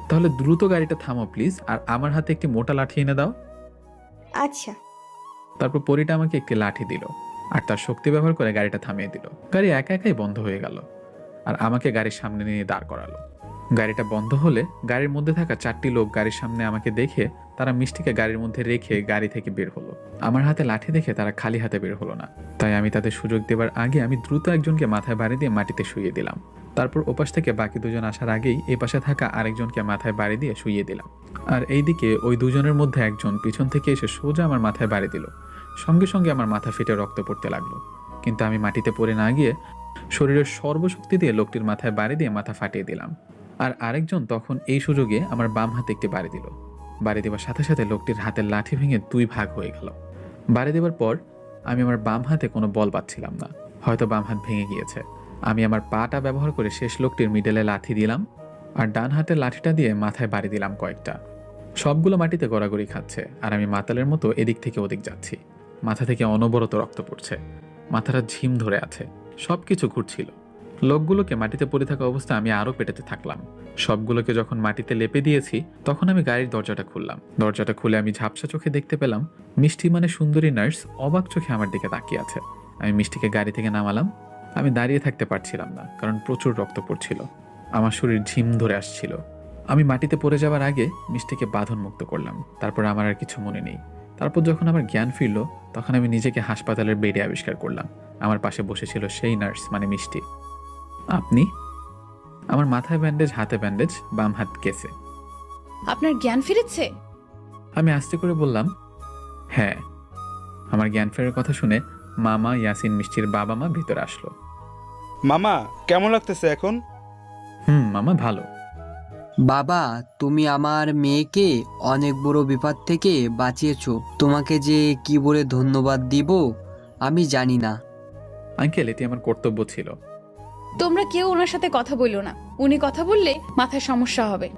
S3: তাহলে দ্রুত গাড়িটা থামো প্লিজ, আর আমার হাতে একটি মোটা লাঠি এনে দাও।
S7: আচ্ছা।
S3: তারপর পরীটা আমাকে একটি লাঠি দিল আর তার শক্তি ব্যবহার করে গাড়িটা থামিয়ে দিল। গাড়ি একা একাই বন্ধ হয়ে গেল আর আমাকে গাড়ির সামনে নিয়ে দাঁড় করালো। গাড়িটা বন্ধ হলে গাড়ির মধ্যে থাকা 4টি লোক গাড়ির সামনে আমাকে দেখে তারা মিষ্টিকে গাড়ির মধ্যে রেখে গাড়ি থেকে বের হলো। আমার হাতে লাঠি দেখে তারা খালি হাতে বের হলো না, তাই আমি তাদের সুযোগ দেবার আগে আমি দ্রুত একজনকে মাথায় বাড়ি দিয়ে মাটিতে শুইয়ে দিলাম। তারপর ওপাশ থেকে বাকি দুজন আসার আগেই এই পাশে থাকা আরেকজনকে মাথায় বাড়ি দিয়ে শুইয়ে দিলাম। আর এইদিকে ওই দুজনের মধ্যে একজন পিছন থেকে এসে সোজা আমার মাথায় বাড়ি দিল। সঙ্গে সঙ্গে আমার মাথা ফেটে রক্ত পড়তে লাগলো, কিন্তু আমি মাটিতে পড়ে না গিয়ে শরীরের সর্বশক্তি দিয়ে লোকটির মাথায় বাড়ি দিয়ে মাথা ফাটিয়ে দিলাম। আর আরেকজন তখন এই সুযোগে আমার বাম হাতে একটি বাড়ি দিল। বাড়ি দেওয়ার সাথে সাথে লোকটির হাতের লাঠি ভেঙে 2 ভাগ হয়ে গেল। বাড়ি দেওয়ার পর আমি আমার বাম হাতে কোনো বল পাচ্ছিলাম না, হয়তো বাম হাত ভেঙে গিয়েছে। আমি আমার পাটা ব্যবহার করে শেষ লোকটির মিডলে লাথি দিলাম, আর ডান হাতের লাঠিটা দিয়ে মাথায় বাড়ি দিলাম কয়েকটা। সবগুলো মাটিতে গড়াগড়ি খাচ্ছে, আর আমি মাতালের মতো এদিক থেকে ওদিক যাচ্ছি। মাথা থেকে অনবরত রক্ত পড়ছে, মাথাটা ঝিম ধরে আছে, সব কিছু ঘুরছিল। লোকগুলোকে মাটিতে পড়ে থাকা অবস্থা আমি আরও পেটাতে থাকলাম। সবগুলোকে যখন মাটিতে লেপে দিয়েছি তখন আমি গাড়ির দরজাটা খুললাম। দরজাটা খুলে আমি ঝাপসা চোখে দেখতে পেলাম মিষ্টি মানে সুন্দরী নার্স অবাক চোখে আমার দিকে তাকিয়ে আছে। আমি মিষ্টিকে গাড়ি থেকে নামালাম। আমি দাঁড়িয়ে থাকতে পারছিলাম না, কারণ প্রচুর রক্ত পড়ছিল, আমার শরীর ঝিম ধরে আসছিল। আমি মাটিতে পড়ে যাওয়ার আগে মিষ্টিকে বাঁধন মুক্ত করলাম। তারপর আমার আর কিছু মনে নেই। তারপর যখন আমার জ্ঞান ফিরল তখন আমি নিজেকে হাসপাতালের বেডে আবিষ্কার করলাম। আমার পাশে বসেছিল সেই নার্স মানে মিষ্টি। আপনি? আমার মাথায় ব্যান্ডেজ, হাতে ব্যান্ডেজ, বাম হাত কেসে।
S4: আপনার জ্ঞান ফিরেছে?
S3: আমি আস্তে করে বললাম, হ্যাঁ। আমার জ্ঞান ফেরার কথা শুনে মামা, ইয়াসিন, মিষ্টির বাবা মা ভিতরে আসলো।
S5: মামা কেমন লাগতেছে এখন?
S3: মামা ভালো।
S10: বাবা, তুমি আমার মেয়েকে অনেক বড় বিপদ থেকে বাঁচিয়েছো। তোমাকে যে কি বলে ধন্যবাদ দিব আমি জানি না।
S3: আঙ্কেল, এটি আমার কর্তব্য ছিল।
S4: তোমরা কেউ ওনার সাথে কথা বললো না, উনি কথা বললে মাথায় সমস্যা হবে।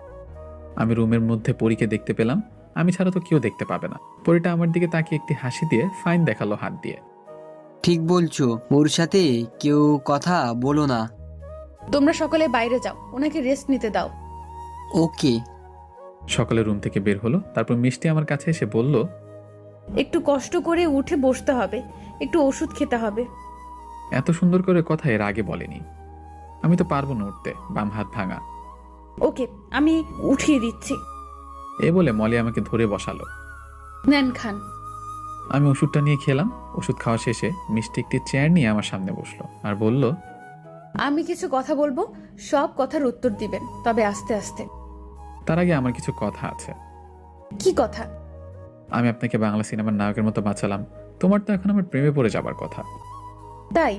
S3: আমি রুমের মধ্যে পরীকে দেখতে পেলাম, আমি ছাড়া তো কেউ দেখতে পাবে না। পরীটা আমার দিকে তাকিয়ে একটি হাসি দিয়ে ফাইন দেখালো হাত দিয়ে।
S10: ঠিক বলছো, ওর সাথে কেউ কথা বলো না।
S4: তোমরা সকলে বাইরে যাও, ওনাকে রেস্ট নিতে দাও।
S10: ওকে।
S3: সকালে রুম থেকে বের হলো। তারপর মিষ্টি আমার কাছে এসে বলল,
S4: একটু কষ্ট করে উঠে বসতে হবে, একটু ওষুধ খেতে হবে।
S3: এত সুন্দর করে কথা এর আগে বলেনি। আমি তো পারবো না উঠতে, বাম হাত ভাঙা।
S4: ওকে, আমি উঠিয়ে দিচ্ছি।
S3: এ বলে মলি আমাকে ধরে বসালো।
S4: নেন, খান।
S3: আমি ওষুধটা নিয়ে খেলাম। ওষুধ খাওয়া শেষে মিষ্টি একটি চেয়ার নিয়ে আমার সামনে বসলো আর বলল,
S4: আমি কিছু কথা বলবো, সব কথার উত্তর দিবেন, তবে আস্তে আস্তে।
S3: তার আগে আমার কিছু কথা আছে।
S4: কি কথা?
S3: আমি আপনাকে বাংলা সিনেমার নায়কের মতো বাঁচালাম, তোমার তো এখন আমার প্রেমে পড়ে যাবার কথা।
S4: তাই?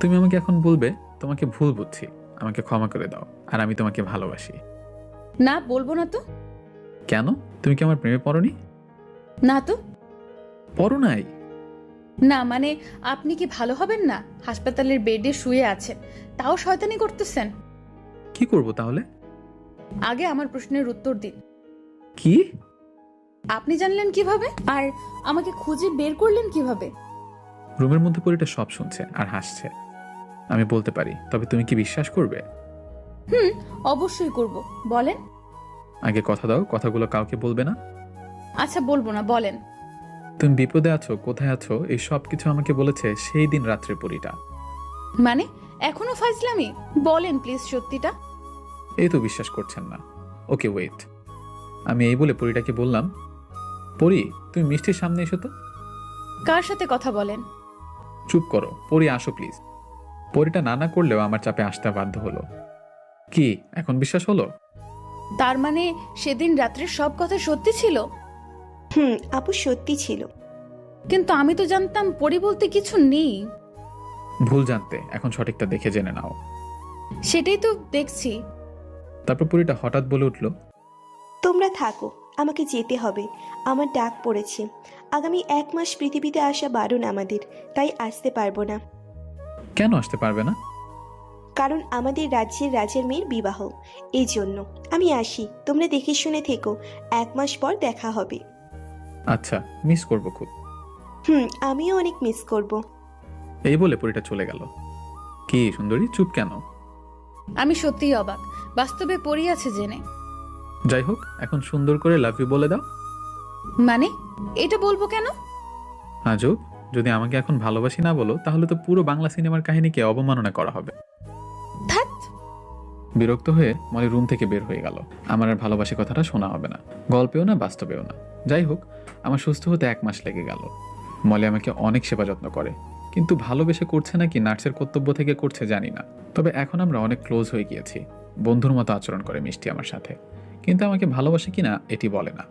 S3: তুমি আমাকে এখন বলবে তোমাকে ভুল বুঝছি, আমাকে ক্ষমা করে দাও, আর আমি তোমাকে ভালোবাসি।
S4: না, বলবো না তো।
S3: কেন? তুমি কি আমার প্রেমে পড়োনি?
S4: না তো।
S3: পড়ো নাই?
S4: না মানে, আপনি কি ভালো হবেন না? হাসপাতালের বেডে শুয়ে আছেন, তাও শয়তানি করতেছেন।
S3: কি করব তাহলে?
S4: আগে আমার প্রশ্নের উত্তর দিন।
S3: কি?
S4: আপনি জানলেন কিভাবে, আর আমাকে খুঁজে বের করলেন কিভাবে?
S3: রুমের মধ্যে পরিটা সব শুনছে আর হাসছে। আমি বলতে পারি, তবে তুমি কি বিশ্বাস করবে?
S4: অবশ্যই করব, বলেন।
S3: আগে কথা দাও, কথাগুলো কাউকে বলবে না।
S4: আচ্ছা, বলবো না, বলেন।
S3: তুমি বিপদে আছো, কোথায় আছো, এই সব কিছু আমাকে বলেছে সেই দিন রাত্রে পরিটা।
S4: মানে এখনো ফাজলামি? বলেন প্লিজ সত্যিটা।
S3: এই তো বিশ্বাস করছেন না। Okay wait. আমি এই বলে পরিটাকে বললাম, পরি তুমি মিষ্টির সামনে এসো তো।
S4: কার সাথে কথা বলেন?
S3: চুপ করো, পরি আসো প্লিজ। পরিটা না করলেও আমার চাপে আসতে বাধ্য হলো। কি এখন বিশ্বাস হলো?
S4: তার মানে সেদিন রাত্রের সব কথা সত্যি ছিল?
S7: আপু সত্যি ছিল।
S4: কিন্তু আমি তো জানতাম পরি বলতে কিছু নেই।
S3: ভুল জানতে, এখন সঠিকটা দেখে জেনে নাও।
S4: সেটাই তো দেখছি।
S3: তারপর পরিটা হঠাৎ বলে উঠল,
S7: তোমরা থাকো, আমাকে যেতে হবে, আমার ডাক পড়েছে। আগামী 1 মাস পৃথিবীতে আসা বারণ আমাদের, তাই আসতে পারবো না।
S3: কেন আসতে পারবে না?
S7: কারণ আমাদের রাজ্যের রাজার মেয়ের বিবাহ, এই জন্য। আমি আসি, তোমরা দেখে শুনে থেকো, 1 মাস পর দেখা হবে।
S3: আচ্ছা, মিস করবো খুব।
S7: আমিও অনেক মিস করব।
S3: এই বলে পরিটা চলে গেল। কি সুন্দরী, চুপ কেন?
S4: আমি সত্যিই অবাক, বাস্তবে পরি আছে জেনে।
S3: যাই হোক, এখন সুন্দর করে লাভ ইউ বলে দাও।
S4: মানে এটা বলবো কেন?
S3: আজব, যদি আমাকে এখন ভালোবাসি না বলো তাহলে তো পুরো বাংলা সিনেমার কাহিনীকে অবমাননা করা হবে।
S4: ধ্যাৎ,
S3: বিরক্ত হয়ে মলি রুম থেকে বের হয়ে গেল। আমার আর ভালোবাসি কথাটা শোনা হবে না, গল্পেও না বাস্তবেও না। যাই হোক, আমার সুস্থ হতে 1 মাস লেগে গেল। মলি আমাকে অনেক সেবা যত্ন করে, কিন্তু ভালোবেসে করছে নাকি নার্সের কর্তব্য থেকে করছে জানি না। তবে এখন আমরা অনেক ক্লোজ হয়ে গিয়েছি। বন্ধুর মতো আচরণ করে মিষ্টি আমার সাথে, কিন্তু আমাকে ভালোবাসে কিনা এটি বলে না।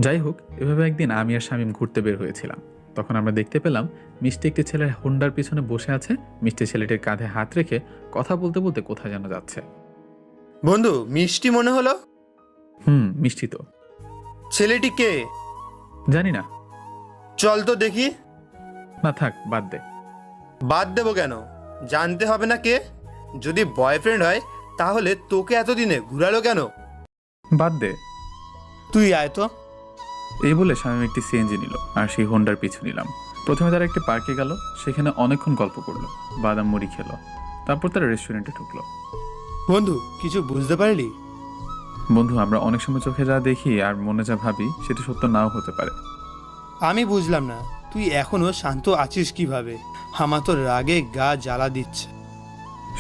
S3: যাই হোক, এভাবে একদিন আমি আর শামীম ঘুরতে বের হয়েছিলাম। তখন আমরা দেখতে পেলাম মিষ্টি একটি ছেলের হোন্ডার পিছনে বসে আছে। মিষ্টি ছেলেটির কাঁধে হাত রেখে কথা বলতে বলতে কোথায় যেন যাচ্ছে।
S12: বন্ধু, মিষ্টি মনে হলো।
S3: মিষ্টি তো।
S12: ছেলেটি কে?
S3: জানি না।
S12: চল তো দেখি।
S3: না থাক, বাদ দে।
S12: বাদ দেবো কেন? জানতে হবে না কে? যদি বয়ফ্রেন্ড হয় তাহলে তোকে এতদিনে ঘুরালো কেন?
S3: বাদ দে।
S12: তুই আয় তো।
S3: এই বলে শামীম একটি সিএনজি নিল আর সেই হোন্ডার পিছু নিলাম। প্রথমে তারা একটি পার্কে গেল, সেখানে অনেকক্ষণ গল্প করলো, বাদাম মুড়ি খেলো। তারপর তারা রেস্টুরেন্টে ঢুকলো।
S12: বন্ধু, কিছু বুঝতে পারলি?
S3: বন্ধু, আমরা অনেক সময় চোখে যা দেখি আর মনে যা ভাবি সেটা সত্য নাও হতে পারে।
S12: আমি বুঝলাম না তুই এখনো শান্ত আছিস কিভাবে? আমার তো রাগে গা জ্বালা দিচ্ছে।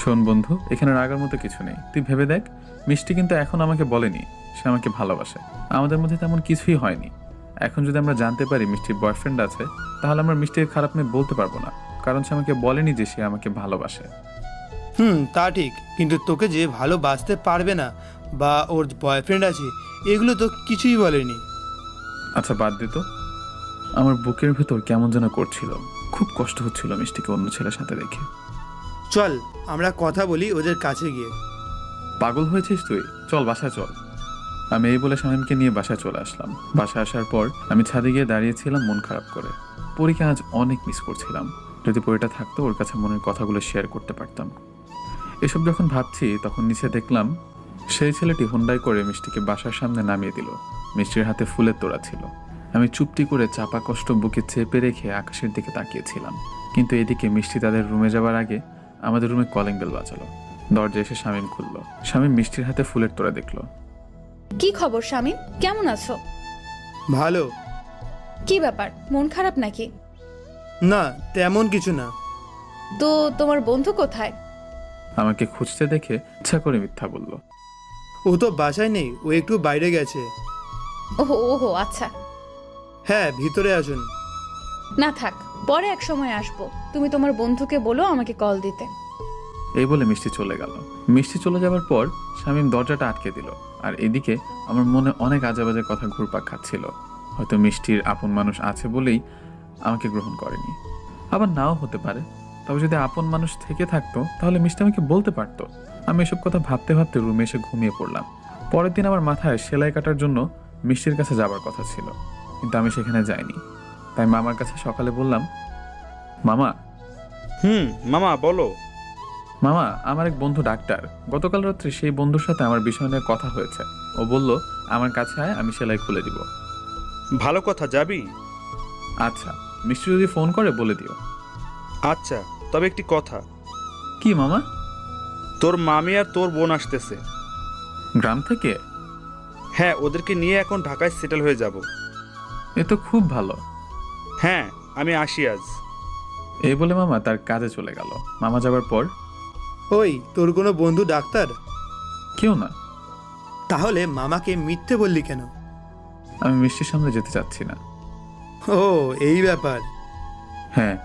S3: শোন বন্ধু, এখানে রাগার মতো কিছু নেই। তুই ভেবে দেখ, মিষ্টি কিন্তু এখন আমাকে বলেনি সে আমাকে ভালোবাসে। আমাদের মধ্যে তেমন কিছুই হয়নি। এখন যদি আমরা জানতে পারি মিষ্টির বয়ফ্রেন্ড আছে, তাহলে আমরা মিষ্টির খারাপ মেয়ে বলতে পারবো না, কারণ সে আমাকে বলেনি যে সে আমাকে ভালোবাসে।
S12: তা ঠিক, কিন্তু তোকে যে ভালোবাসতে পারবে না বা ওর বয়ফ্রেন্ড আছে এগুলো তো কিছুই বলেনি।
S3: আচ্ছা বাদ দে তো। আমার বুকের ভেতর কেমন যেন করছিল, খুব কষ্ট হচ্ছিল মিষ্টিকে অন্য ছেলের সাথে দেখে।
S12: চল আমরা কথা বলি ওদের কাছে গিয়ে।
S3: পাগল হয়েছিস তুই? চল বাসায় চল। আমি এই বলে শামীমকে নিয়ে বাসায় চলে আসলাম। বাসায় আসার পর আমি ছাদে গিয়ে দাঁড়িয়েছিলাম মন খারাপ করে। পরীকে আজ অনেক মিস করছিলাম। যদি পরীটা থাকতো ওর কাছে মনের কথাগুলো শেয়ার করতে পারতাম। এসব যখন ভাবছি তখন নিচে দেখলাম সেই ছেলেটি হোন্ডায় করে মিষ্টিকে বাসার সামনে নামিয়ে দিল। মিষ্টির হাতে ফুলের তোড়া ছিল। আমি চুপটি করে চাপা কষ্ট বুকে চেপে রেখে আকাশের দিকে তাকিয়েছিলাম। কিন্তু এদিকে মিষ্টি তাদের রুমে যাওয়ার আগে আমাদের রুমে কলিং বেল বাজালো। দরজা এসে শামীম খুলল। শামীম মিষ্টির হাতে ফুলের তোড়া দেখলো।
S4: কি খবর শামীম, কেমন আছো?
S12: ভালো।
S4: কি ব্যাপার, মন খারাপ নাকি?
S12: না, তেমন কিছু না।
S4: তো তোমার বন্ধু কোথায়?
S3: আমাকে খুঁজতে দেখে ইচ্ছা করে মিথ্যা বলল।
S12: ও তো বাসায় নেই, ও একটু বাইরে গেছে।
S4: ওহো ওহো, আচ্ছা।
S12: হ্যাঁ, ভিতরে আসুন।
S4: না থাক, পরে এক সময় আসবো। তুমি তোমার বন্ধুকে বলো আমাকে কল দিতে।
S3: এই বলে মিষ্টি চলে গেল। মিষ্টি চলে যাওয়ার পর শামীম দরজাটা আটকে দিল। আর এদিকে আমার মনে অনেক আজেবাজে কথা ঘুরপাক খাচ্ছিল। হয়তো মিষ্টির আপন মানুষ আছে বলেই আমাকে গ্রহণ করেনি, আবার নাও হতে পারে। তবে যদি আপন মানুষ থেকে থাকতো তাহলে মিষ্টি আমাকে বলতে পারতো। আমি এসব কথা ভাবতে ভাবতে রুমে এসে ঘুমিয়ে পড়লাম। পরের দিন আমার মাথায় সেলাই কাটার জন্য মিষ্টির কাছে যাবার কথা ছিল, কিন্তু আমি সেখানে যাইনি। তাই মামার কাছে সকালে বললাম, মামা।
S5: মামা বলো।
S3: মামা, আমার এক বন্ধু ডাক্তার। গতকাল রাত্রে সেই বন্ধুর সাথে আমার বিষয় নিয়ে কথা হয়েছে। ও বলল আমার কাছে আয়, আমি সেলাই খুলে দিব।
S5: ভালো কথা, যাবি?
S3: আচ্ছা, মিষ্টি যদি ফোন করে বলে দিও।
S5: আচ্ছা, তবে একটি কথা।
S3: কি মামা?
S5: তোর মামি আর তোর বোন আসতেছে।
S3: গ্রাম থেকে?
S5: হ্যাঁ, ওদেরকে নিয়ে এখন ঢাকায় সেটেল হয়ে যাব।
S3: এ তো খুব ভালো।
S5: হ্যাঁ, আমি আসি আজ।
S3: এই বলে মামা তার কাজে চলে গেল। মামা যাবার পর,
S12: ওই তোর কোনো বন্ধু ডাক্তার?
S3: কেউ না।
S12: তাহলে মামাকে মিথ্যে বললি কেন?
S3: আমি মিষ্টির সামনে যেতে চাচ্ছি না।
S12: ও, এই ব্যাপার।
S3: হ্যাঁ।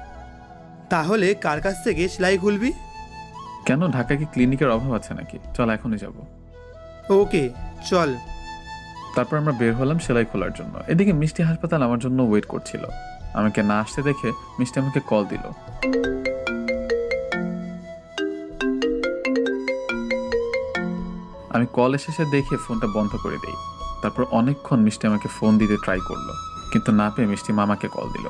S12: তাহলে কার কাছ থেকে সেলাই খুলবি?
S3: কেন, ঢাকায় কি ক্লিনিকের অভাব আছে নাকি? চল এখনই যাব।
S12: ওকে, চল।
S3: তারপর আমরা বের হলাম সেলাই খোলার জন্য। এদিকে মিষ্টি হাসপাতাল আমার জন্য ওয়েট করছিল। আমাকে না আসতে দেখে মিষ্টি আমাকে কল দিল। আমি কল এসে দেখে ফোনটা বন্ধ করে দেই। তারপর অনেকক্ষণ মিষ্টি আমাকে ফোন দিতে ট্রাই করলো, কিন্তু না পেয়ে মিষ্টি মামাকে কল দিল।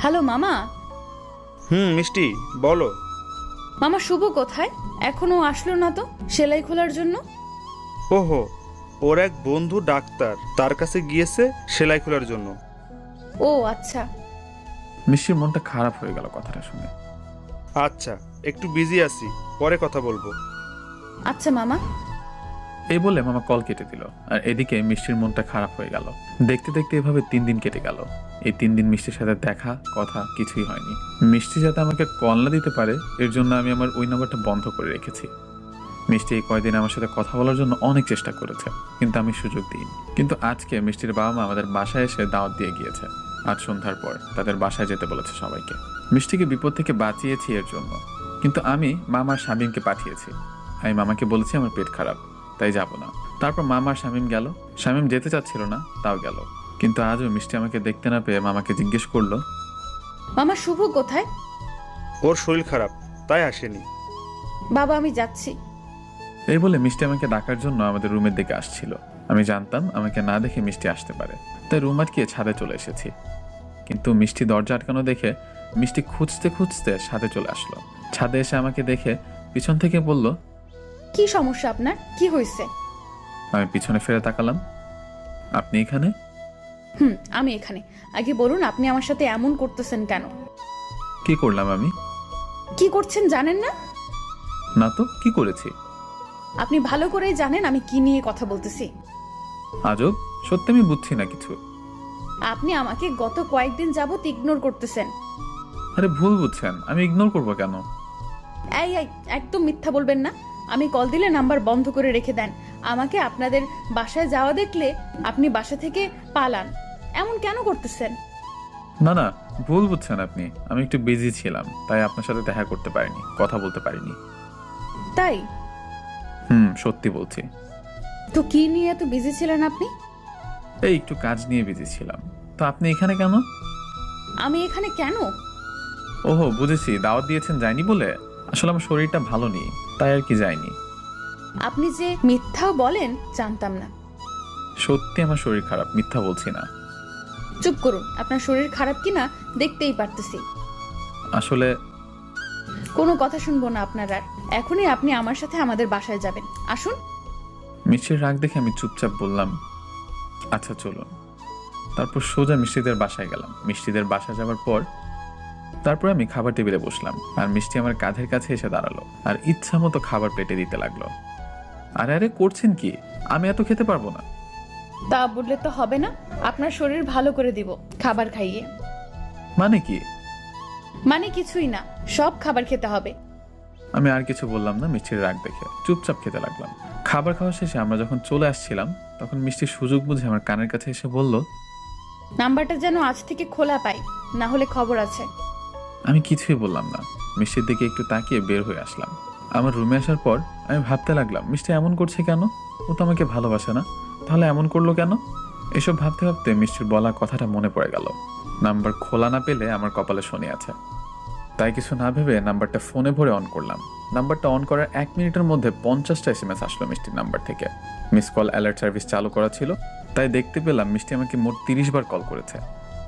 S4: হ্যালো মামা।
S5: মিষ্টি বলো।
S4: মামা, শুভ কোথায়? এখনো আসলো না তো সেলাই খোলার জন্য?
S5: ওহো, ওর এক বন্ধু ডাক্তার, তার কাছে গিয়েছে সেলাই খোলার জন্য।
S4: ও আচ্ছা।
S3: মিষ্টির মনটা খারাপ হয়ে গেল কথাটা শুনে।
S5: আচ্ছা, একটু বিজি আছি, পরে কথা বলবো।
S4: আচ্ছা মামা।
S3: এই বলে মামা কল কেটে দিল। আর এদিকে মিষ্টির মনটা খারাপ হয়ে গেল। দেখতে দেখতে এভাবে 3 দিন কেটে গেল। এই 3 দিন মিষ্টির সাথে দেখা কথা কিছুই হয়নি। মিষ্টি যাতে আমাকে কল না দিতে পারে এর জন্য আমি আমার ওই নাম্বারটা বন্ধ করে রেখেছি। মিষ্টি এই কয়দিন আমার সাথে কথা বলার জন্য অনেক চেষ্টা করেছে, কিন্তু আমি সুযোগ দিইনি। কিন্তু আজকে মিষ্টির বাবা মা আমাদের বাসায় এসে দাওয়াত দিয়ে গিয়েছে। আজ সন্ধ্যার পর তাদের বাসায় যেতে বলেছে সবাইকে। মিষ্টিকে বিপদ থেকে বাঁচিয়েছি এর জন্য, কিন্তু আমি মামার শামীমকে পাঠিয়েছি। আমি মামাকে বলেছি আমার পেট খারাপ, তাই যাব না। তারপর মামার শামীম গেল। শামীম যেতে চাচ্ছিল না, তাও গেল। কিন্তু আজও মিষ্টি আমাকে দেখতে না পেয়ে মামাকে জিজ্ঞেস করলো,
S4: মামা শুভ কোথায়?
S5: ওর শরীর খারাপ, তাই আসেনি।
S4: বাবা আমি যাচ্ছি।
S3: এই বলে মিষ্টি আমাকে ডাকার জন্য আমাদের রুমের দিকে আসছিল। আমি জানতাম আমাকে না দেখে মিষ্টি আসতে পারে, তাই রুম আটকিয়ে ছাদে চলে এসেছি। কিন্তু মিষ্টি দরজা আটকানো দেখে মিষ্টি খুঁজতে খুঁজতে ছাদে চলে আসলো। ছাদে এসে আমাকে দেখে পিছন থেকে বলল,
S4: কি সমস্যা আপনার? কি হয়েছে?
S3: আমি পিছনে ফিরে তাকালাম। আপনি এখানে?
S4: আমি এখানে। আগে বলুন আপনি আমার সাথে এমন করতেছেন কেন?
S3: কি করলাম আমি?
S4: কি করছেন জানেন না?
S3: না তো, কি করেছি?
S4: আপনি ভালো করেই জানেন আমি কি নিয়ে কথা বলতেছি।
S3: আজব, সত্যি আমি বুঝছি না কিছু।
S4: আপনি আমাকে গত কয়েকদিন যাবত ইগনোর করতেছেন।
S3: আরে ভুল বুঝছেন, আমি ইগনোর করবো কেন?
S4: এই একদম মিথ্যা বলবেন না। আমি কল দিলে নাম্বার বন্ধ করে রেখে দেন। আমাকে আপনাদের বাসায় যাওয়া দেখলে আপনি বাসা থেকে পালান। এমন কেন করতেছেন?
S3: না না, ভুল বুঝছেন আপনি। আমি একটু বিজি ছিলাম, তাই আপনার সাথে দেখা করতে পারিনি, কথা বলতে পারিনি।
S4: তাই?
S3: সত্যি বলছি।
S4: তো কি নিয়ে এত বিজি ছিলেন আপনি?
S3: এই একটু কাজ নিয়ে বিজি ছিলাম। তো আপনি এখানে কেন?
S4: আমি এখানে কেন?
S3: ওহো, বুঝেছি, দাওয়াত দিয়েছেন যায়নি বলে। আসলে আমার শরীরটা ভালো নেই, তাই আর কি যায়নি।
S4: আপনি যে মিথ্যাও বলেন জানতাম না।
S3: সত্যি আমার শরীর খারাপ, মিথ্যা বলছি না।
S4: চুপ করুন, আপনার শরীর খারাপ কিনা দেখতেই পারতেছি।
S3: আসলে
S4: কোনো কথা শুনবো না আপনার আর। এখনই আপনি আমার সাথে আমাদের বাসায় যাবেন। আসুন।
S3: মিষ্টির রাগ দেখে আমি চুপচাপ বললাম, আচ্ছা চলুন। তারপর সোজা মিষ্টিদের বাসায় গেলাম। মিষ্টিদের বাসায় যাওয়ার পর তারপর আমি খাবার টেবিলে বসলাম, আর মিষ্টি আমার কাঁধের কাছে এসে দাঁড়ালো আর ইচ্ছা মতো খাবার প্লেটে দিতে লাগলো। আরে আরে করছেন কি? আমি এত খেতে পারবো না।
S4: তা বললে তো হবে না। আপনার শরীর ভালো করে দিব খাবার খাইয়ে।
S3: মানে কি?
S4: মানে কিছুই না, সব খাবার খেতে হবে।
S3: আমি আর কিছু বললাম না। মিষ্টির রাগ দেখে চুপচাপ খেতে লাগলাম। খাবার খাওয়া শেষে আমরা যখন চলে আসছিলাম তখন মিষ্টির সুযোগ বুঝে আমার কানের কাছে এসে বলল,
S4: নাম্বারটা যেন আজ থেকে খোলা পাই, না হলে খবর আছে।
S3: আমি কিছুই বললাম না। মিষ্টির দিকে একটু তাকিয়ে বের হয়ে আসলাম। আমার রুমে আসার পর আমি ভাবতে লাগলাম, মিষ্টি এমন করছে কেন? ও তো আমাকে ভালোবাসে না, তাহলে এমন করলো কেন? এসব ভাবতে ভাবতে মিষ্টির বলা কথাটা মনে পড়ে গেল। নাম্বার খোলা না পেলে আমার কপালে শনি আছে। তাই কিছু না ভেবে নাম্বারটা ফোনে ভরে অন করলাম। নাম্বারটা অন করার 1 মিনিটের মধ্যে 50টা SMS আসলো মিষ্টির নাম্বার থেকে। মিস কল অ্যালার্ট সার্ভিস চালু করা ছিল, তাই দেখতে পেলাম মিষ্টি আমাকে মোট 30 বার কল করেছে।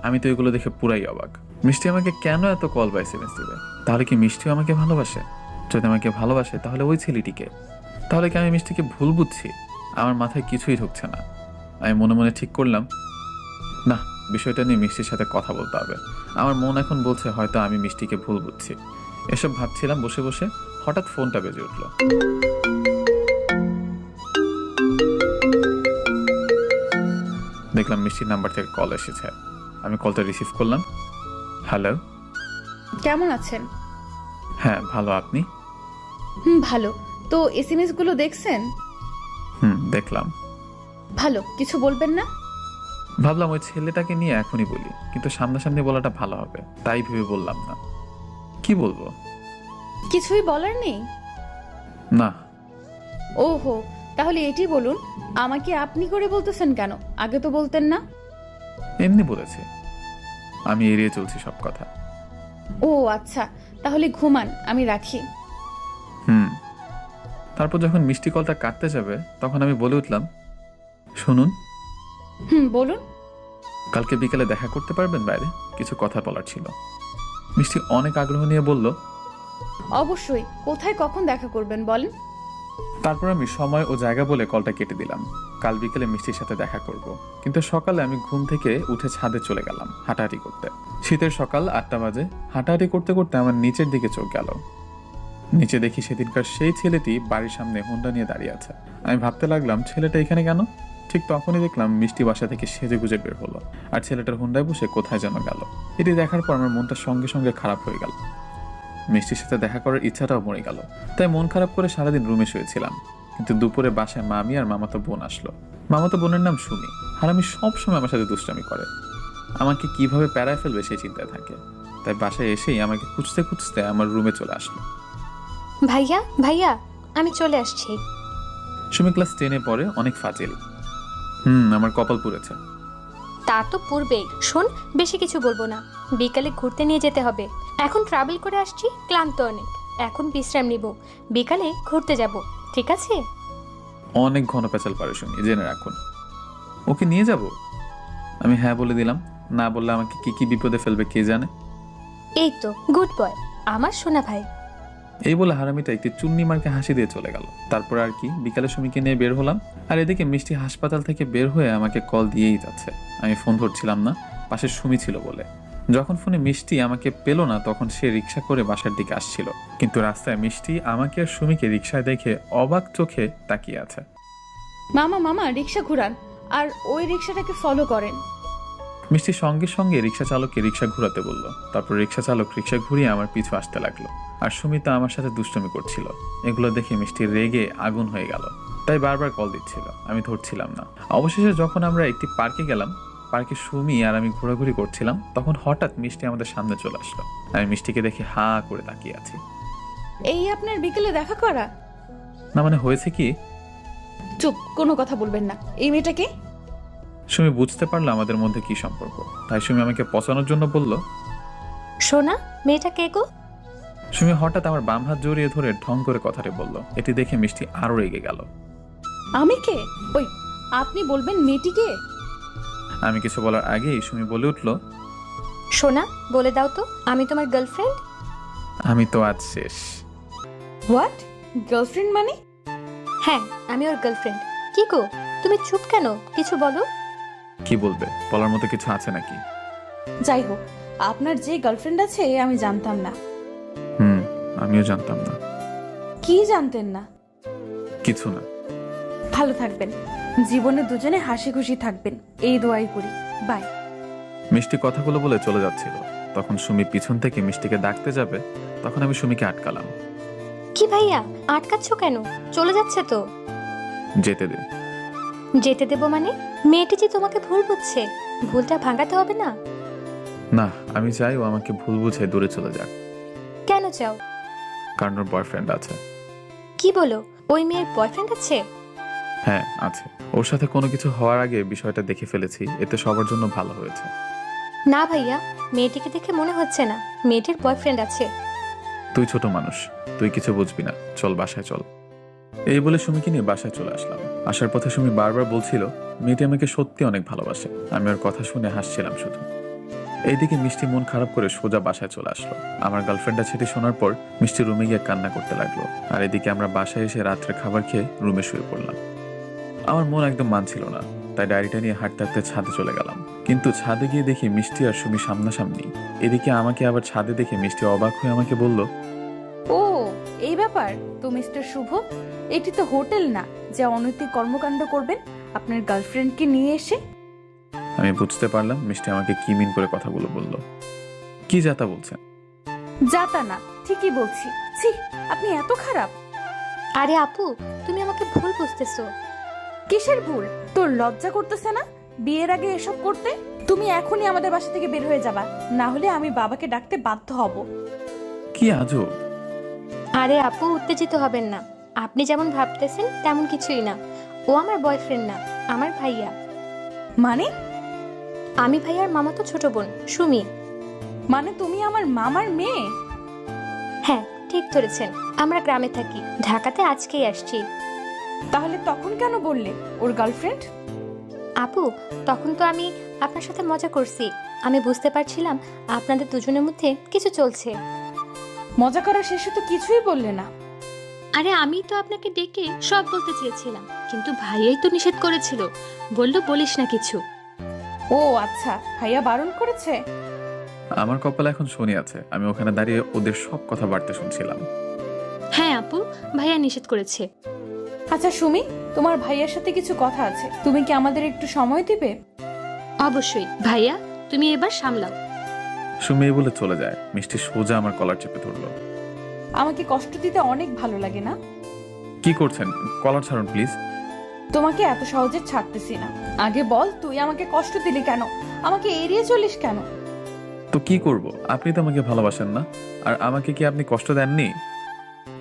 S3: আমি তো এগুলো দেখে পুরাই অবাক। মিষ্টি আমাকে কেন এত কল বা SMS দেবে? তাহলে কি মিষ্টিও আমাকে ভালোবাসে? যদি আমাকে ভালোবাসে তাহলে ওই ছেলেটিকে। তাহলে কি আমি মিষ্টিকে ভুল বুঝছি? আমার মাথায় কিছুই ঢুকছে না। আমি মনে মনে ঠিক করলাম, না, বিষয়টা নিয়ে মিষ্টির সাথে কথা বলতে হবে। আমার মন এখন বলছে হয়তো আমি মিষ্টিকে ভুল বুঝছি। এসব ভাবছিলাম বসে বসে, হঠাৎ ফোনটা বেজে উঠল। দেখলাম মিষ্টির নাম্বার থেকে কল এসেছে। আমি কলটা রিসিভ করলাম। হ্যালো,
S4: কেমন আছেন?
S3: হ্যাঁ ভালো, আপনি?
S4: ভালো। তো SMS গুলো দেখছেন?
S3: দেখলাম।
S4: ভালো, কিছু বলবেন না?
S3: ভাবলাম ওই ছেলেটাকে নিয়ে এখনই বলি, কিন্তু সামনাসামনি বলাটা ভালো হবে, তাই ভেবে বললাম না। কি বলবো?
S4: কিছুই বলার নেই?
S3: না।
S4: ওহো, তাহলে এটি বলুন, আমাকে আপনি করে বলতেছেন কেন? আগে তো বলতেন না।
S3: এমনি বলেছে, আমি এড়িয়ে চলছি সব কথা।
S4: ও আচ্ছা, তাহলে ঘুমান, আমি রাখি।
S3: তারপর যখন মিষ্টি কলটা কাটতে যাবে তখন আমি বলে উঠলাম, শুনুন।
S4: বলুন।
S3: কালকে বিকেলে দেখা করতে পারবেন? বাইরে কিছু কথা বলার ছিল। মিষ্টি অনেক আগ্রহ নিয়ে বলল,
S4: অবশ্যই। কোথায় কখন দেখা করবেন বলেন?
S3: তারপর আমি সময় ও জায়গা বলে কলটা কেটে দিলাম। কাল বিকেলে মিষ্টির সাথে দেখা করব, কিন্তু সকালে আমি ঘুম থেকে উঠে ছাদে চলে গেলাম হাঁটাহাঁটি করতে। শীতের সকাল 8টা বাজে। হাঁটাহাঁটি করতে করতে আমার নিচের দিকে চোখ গেল। নিচে দেখি সেদিনকার সেই ছেলেটি বাড়ির সামনে হুন্ডা নিয়ে দাঁড়িয়ে আছে। আমি ভাবতে লাগলাম, ছেলেটা এখানে কেন? ঠিক তখনই দেখলাম মিষ্টি বাসা থেকে সেজে গুজে বের হলো আর ছেলেটার হুন্ডায় বসে কোথায় যেন গেল। এটি দেখার পর আমার মনটা সঙ্গে সঙ্গে খারাপ হয়ে গেল। মিষ্টির সাথে দেখা করার ইচ্ছাটাও মরে গেল। তাই মন খারাপ করে সারাদিন রুমে শুয়েছিলাম। কিন্তু দুপুরে বাসায় মামি আর মামাতো বোন আসলো। মামাতো বোনের নাম সুমি, আর আমি সবসময় আমার সাথে দুষ্টামি করে। আমাকে কিভাবে প্যারায় ফেলবে সেই চিন্তায় থাকে। তাই বাসায় এসেই আমাকে খুঁজতে খুঁজতে আমার রুমে চলে আসলো।
S1: ভাইয়া ভাইয়া, আমি চলে আসছি।
S3: সুমি ক্লাস 10-এ পড়ে, অনেক ফাজিল। আমার কপাল পুড়েছে।
S1: তা তো পূর্বেই। শোন, বেশি কিছু বলবো না, বিকালে ঘুরতে নিয়ে যেতে হবে। এখন ট্রাভেল করে আসছি, ক্লান্ত অনেক, এখন বিশ্রাম নিব, বিকালে ঘুরতে যাব, ঠিক আছে?
S3: অনেক ঘন পেঁচাল পারে সুমি, জেনে রাখুন। ওকে নিয়ে যাব? আমি হ্যাঁ বলে দিলাম। না বললে আমাকে কি কি বিপদে ফেলবে কে জানে।
S1: এই তো গুড বয়, আমার সোনা ভাই।
S3: এই বলে হারামিটা একটি চুন্নি মার্কে হাসি দিয়ে চলে গেল। তারপর আর কি, বিকালে সুমিকে নিয়ে বের হলাম। আর এদিকে মিষ্টি হাসপাতাল থেকে বের হয়ে আমাকে কল দিয়েই যাচ্ছে। আমি ফোন ধরছিলাম না, পাশে সুমি ছিল বলে। যখন ফোনে মিষ্টি আমাকে পেল না, তখন সে রিক্সা করে বাসার দিকে আসছিল। কিন্তু রাস্তায় মিষ্টি আমাকে আর সুমিকে রিক্সায় দেখে অবাক চোখে তাকিয়ে আছে।
S4: মামা মামা রিক্সা ঘুরান আর ওই রিক্সাটাকে ফলো করেন।
S3: মিষ্টি সঙ্গে সঙ্গে রিক্সা চালককে রিক্সা ঘুরাতে বলল। তারপর রিক্সা চালক রিক্সা ঘুরিয়ে আমার পিছু আসতে লাগলো। আর সুমিতা আমার সাথে দুষ্টুমি করছিল। এগুলো দেখে মিষ্টি রেগে আগুন হয়ে গেল। তাই বারবার কল দিচ্ছিল, আমি ধরছিলাম না। অবশেষে যখন আমরা একটি পার্কে গেলাম, পার্কে সুমি আর আমি ঘোরাঘুরি করছিলাম, তখন হঠাৎ মিষ্টি আমাদের সামনে চলে আসলো। আমি মিষ্টিকে দেখে হা করে তাকিয়ে আছি।
S4: এই আপনার বিকেলে দেখা করা?
S3: না মানে হয়েছে কি?
S4: চুপ, কোনো কথা বলবেন না। এই মেয়েটাকে?
S3: সুমি বুঝতে পারলো আমাদের মধ্যে কি সম্পর্ক। তাই সুমি আমাকে পচানোর জন্য বলল,
S1: সোনা, মেয়েটা কে গো?
S3: সুমি হঠাৎ আমার বাম হাত জড়িয়ে ধরে ঢং করে কথাটি বলল। এটি দেখে মিষ্টি আরো রেগে গেল।
S4: আমি কে? ওই আপনি বলবেন মেয়েটিকে?
S3: আমি কিছু বলার আগেই সুমি বলে উঠল,
S1: সোনা, বলে দাও তো, আমি তোমার গার্লফ্রেন্ড।
S3: আমি তো আজ শেষ।
S4: হোয়াট? গার্লফ্রেন্ড মানে?
S1: হ্যাঁ, আমি ওর গার্লফ্রেন্ড। কি গো, তুমি চুপ কেন? কিছু বলো।
S3: কি বলবে? বলার মতো কিছু আছে নাকি?
S4: যাই হোক, আপনার যে গার্লফ্রেন্ড আছে আমি জানতাম না।
S3: আমিও জানতাম না।
S4: কি জানতেন না?
S3: কিছু না।
S4: ভালো থাকবেন, জীবনে দুজনে হাসি খুশি থাকবেন, এই দোয়াই করি। বাই।
S3: মিষ্টি কথাগুলো বলে চলে যাচ্ছিল। তখন সুমি পিছন থেকে মিষ্টিকে ডাকতে যাবে, তখন আমি সুমিকে আটকালাম।
S1: কি ভাইয়া, আটকাচ্ছ কেন? চলে যাচ্ছে তো।
S3: যেতে দে।
S1: যেতে দেবো মানে? মেয়েটি যে তোমাকে ভুল বুঝছে, ভুলটা ভাঙাতে হবে না?
S3: না, আমি চাই ও আমাকে ভুল বুঝে দূরে চলে যাক।
S1: কেন চাও?
S3: কারণ ওর বয়ফ্রেন্ড আছে।
S1: কি বলো, ওই মেয়ের বয়ফ্রেন্ড আছে?
S3: হ্যাঁ আছে। ওর সাথে কোনো কিছু হওয়ার আগে বিষয়টা দেখে ফেলেছি, এতে সবার জন্য ভালো হয়েছে।
S1: না ভাইয়া, মেয়েটিকে দেখে মনে হচ্ছে না মেয়েটির বয়ফ্রেন্ড আছে।
S3: তুই ছোট মানুষ, তুই কিছু বুঝবি না, চল বাসায় চল। এই বলে সুমিকে নিয়ে বাসায় চলে আসলাম। আসার পথে সুমি বারবার বলছিল মেয়েটি আমাকে সত্যি অনেক ভালোবাসে। আমি ওর কথা শুনে হাসছিলাম শুধু। এইদিকে মিষ্টি মন খারাপ করে সোজা বাসায় চলে আসলো। আমার গার্লফ্রেন্ডটা ছেড়ে শোনার পর মিষ্টি রুমে গিয়ে কান্না করতে লাগলো। আর এদিকে আমরা বাসায় এসে রাত্রে খাবার খেয়ে রুমে শুয়ে পড়লাম। আমার মন একদম মানছিল না, তাই ডায়েরিটা নিয়ে হাঁটতে হাঁটতে ছাদে চলে গেলাম। কিন্তু ছাদে গিয়ে দেখি মিষ্টি আর সুমি সামনাসামনি। এদিকে আমাকে আবার ছাদে দেখে মিষ্টি অবাক হয়ে আমাকে বলল,
S4: ও এই ব্যাপার তো মিস্টার শুভ, এটি তো হোটেল না যে অনৈতিক কর্মকাণ্ড করবেন আপনার গার্লফ্রেন্ডকে নিয়ে এসে।
S3: আমি বুঝতে পারলাম মিষ্টি আমাকে কি মিন করে কথাগুলো বলল। কি যাতা বলছেন?
S4: যাতা না, ঠিকই বলছি। ছি, আপনি এত খারাপ।
S1: আরে আপু, তুমি আমাকে ভুল বুঝতেছো।
S4: কিসের ভুল? তোর লজ্জা করতেছে না বিয়ের আগে এসব করতে? তুমি এখনই আমাদের বাসা থেকে বের হয়ে যাবা, না হলে আমি বাবাকে ডাকতে বাধ্য হব।
S3: কি আজব।
S1: আরে আপু, উত্তেজিত হবেন না। আপনি যেমন ভাবতেছেন তেমন কিছুই না। ও আমার বয়ফ্রেন্ড না, আমার ভাইয়া।
S4: মানে?
S1: আমি ভাইয়ার মামাতো ছোট বোন সুমি।
S4: মানে তুমি আমার মামার মেয়ে?
S1: হ্যাঁ, ঠিক ধরেছেন। আমরা গ্রামে থাকি, ঢাকাতে আজকেই আসছি।
S4: তাহলে তখন কেন বললে ওর গার্লফ্রেন্ড?
S1: আপু, তখন তো আমি আপনার সাথে মজা করছি। আমি বুঝতে পারছিলাম আপনাদের দুজনের মধ্যে কিছু চলছে।
S4: মজা করার শেষে তো কিছুই বললে না।
S1: আরে আমি তো আপনাকে ডেকে সব বলতে চেয়েছিলাম, কিন্তু ভাইয়াই তো নিষেধ করেছিল, বলল বলিস না কিছু।
S4: ও আচ্ছা, ভাইয়া বারণ করেছে?
S3: আমার কপালে এখন শনি আছে, আমি ওখানে দাঁড়িয়ে ওদের সব কথা বাড়তে শুনছিলাম।
S1: হ্যাঁ আপু, ভাইয়া নিষেধ করেছে।
S4: আচ্ছা সুমি, তোমার ভাইয়ার সাথে কিছু কথা আছে, তুমি কি আমাদের একটু সময় দিবে?
S1: অবশ্যই ভাইয়া, তুমি এবার সামলাও।
S3: সুমি এই বলে চলে যায়। মিষ্টি সোজা আমার কলার চেপে ধরলো।
S4: আমাকে কষ্ট দিতে অনেক ভালো লাগে না?
S3: কি করছেন? কলার ছাড়ুন প্লিজ।
S4: তোমাকে এত সহজে ছাড়তেছি না। আগে বল, তুই আমাকে কষ্ট দিলি কেন? আমাকে এড়িয়ে চলিস কেন?
S3: তো কি করব? আপনি তো আমাকে ভালোবাসেন না, আর আমাকে কি আপনি কষ্ট দেননি?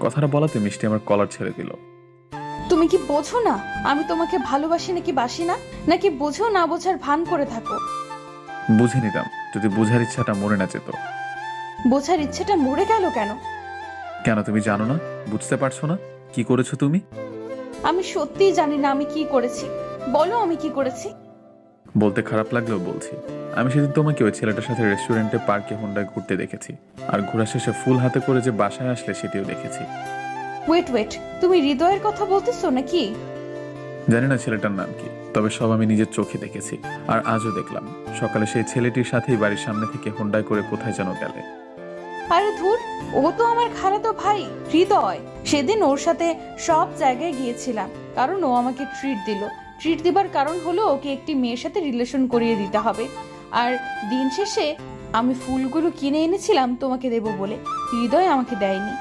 S3: কথাটা বলাতে মিষ্টি আমার কলার ছেড়ে দিল।
S4: তুমি কি বোঝো না আমি তোমাকে ভালোবাসি নাকি বাসি না? নাকি বোঝো না বোঝার ভান করে থাকো?
S3: বুঝে নিতাম যদি বোঝার ইচ্ছাটা মরে না যেত।
S4: বোঝার ইচ্ছেটা মরে গেল কেন?
S3: কেন তুমি জানো না? বুঝতে পারছো না কি করেছো তুমি?
S4: আমি সত্যিই জানি না আমি কি করেছি। বলো আমি কি করেছি।
S3: বলতে খারাপ লাগলেও বলছি, আমি সেদিন তোমাকে ওই ছেলেটার সাথে রেস্টুরেন্টে পার্কে হোন্ডায় ঘুরতে দেখেছি, আর ঘোরা শেষে ফুল হাতে করে যে বাসায় আসলে সেটিও দেখেছি।
S4: ওয়েট, তুমি হৃদয়ের কথা বলতেছো নাকি?
S3: জানি না ছেলেটার নাম কি, তবে সব আমি নিজের চোখে দেখেছি, আর আজও দেখলাম। সকালে সেই ছেলেটির সাথেই বাড়ির সামনে থেকে হোন্ডায় করে কোথায় যেন গেলে।
S4: আরে ধুর, ও তো আমার খালাতো ভাই হৃদয়। সেদিন ওর সাথে সব জায়গায় গিয়েছিলাম, কারণ ও আমাকে ট্রিট দিল। ট্রিট দিবার কারণ হলো ওকে একটি মেয়ের সাথে রিলেশন করিয়ে দিতে হবে। আর দিন শেষে আমি ফুলগুলো কিনে এনেছিলাম তোমাকে দেব বলে, হৃদয় আমাকে দেয়নি।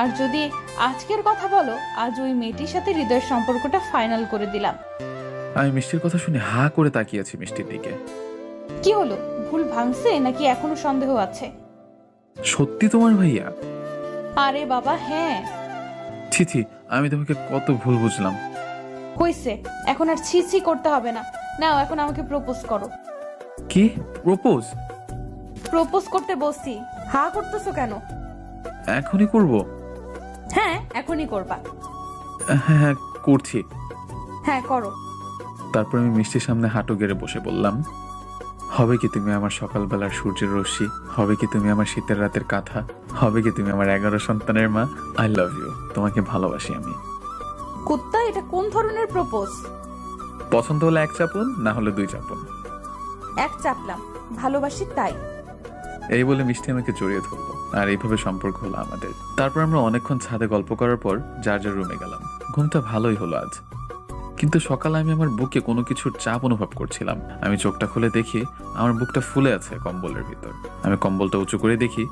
S4: আর যদি আজকের কথা বলো, আজ ওই মেয়েটির সাথে হৃদয়ের সম্পর্কটা ফাইনাল করে দিলাম।
S3: আমি মিষ্টির কথা শুনে হা করে তাকিয়েছি মিষ্টির দিকে।
S4: কি হলো, ভুল ভাঙছে নাকি এখনো সন্দেহ আছে?
S3: সত্যি তোমার ভাইয়া?
S4: আরে বাবা হ্যাঁ।
S3: ছি, আমি তোমাকে কত ভুল বুঝলাম।
S4: হইছে, এখন আর ছি ছি করতে হবে না। নাও এখন আমাকে প্রপোজ করো।
S3: কি প্রপোজ?
S4: প্রপোজ করতে বসছি, হা করতেছো কেন?
S3: এখনই করব?
S4: হ্যাঁ এখনই করবা।
S3: হ্যাঁ করছি।
S4: হ্যাঁ করো।
S3: তারপর আমি মিষ্টির সামনে হাঁটু গেড়ে বসে বললাম, হবে কি তুমি আমার সকালবেলার সূর্যের রশ্মি? হবে কি তুমি আমার শীতের রাতের কাঁথা? হবে কি তুমি আমার 11 সন্তানের মা? আই লাভ ইউ, তোমাকে ভালোবাসি আমি।
S4: কুত্তা, এটা কোন ধরনের প্রপোজ?
S3: পছন্দ হলে 1 চাপুন, না হলে 2 চাপুন।
S4: এক চাপলাম, ভালোবাসি তাই।
S3: এই বলে মিষ্টি আমাকে জড়িয়ে ধরলো, আর এইভাবে সম্পর্ক হলো আমাদের। তারপর আমরা অনেকক্ষণ ছাদে গল্প করার পর যার যার রুমে গেলাম। ঘুমটা ভালোই হলো আজ, কিন্তু সকালে আমি আমার বুকে কোনো কিছুর চাপ অনুভব করছিলাম। আমি চোখটা খুলে দেখি আমার বুকটা ফুলে আছে কম্বলের ভিতর। আমি কম্বলটা উঁচু করে দেখি,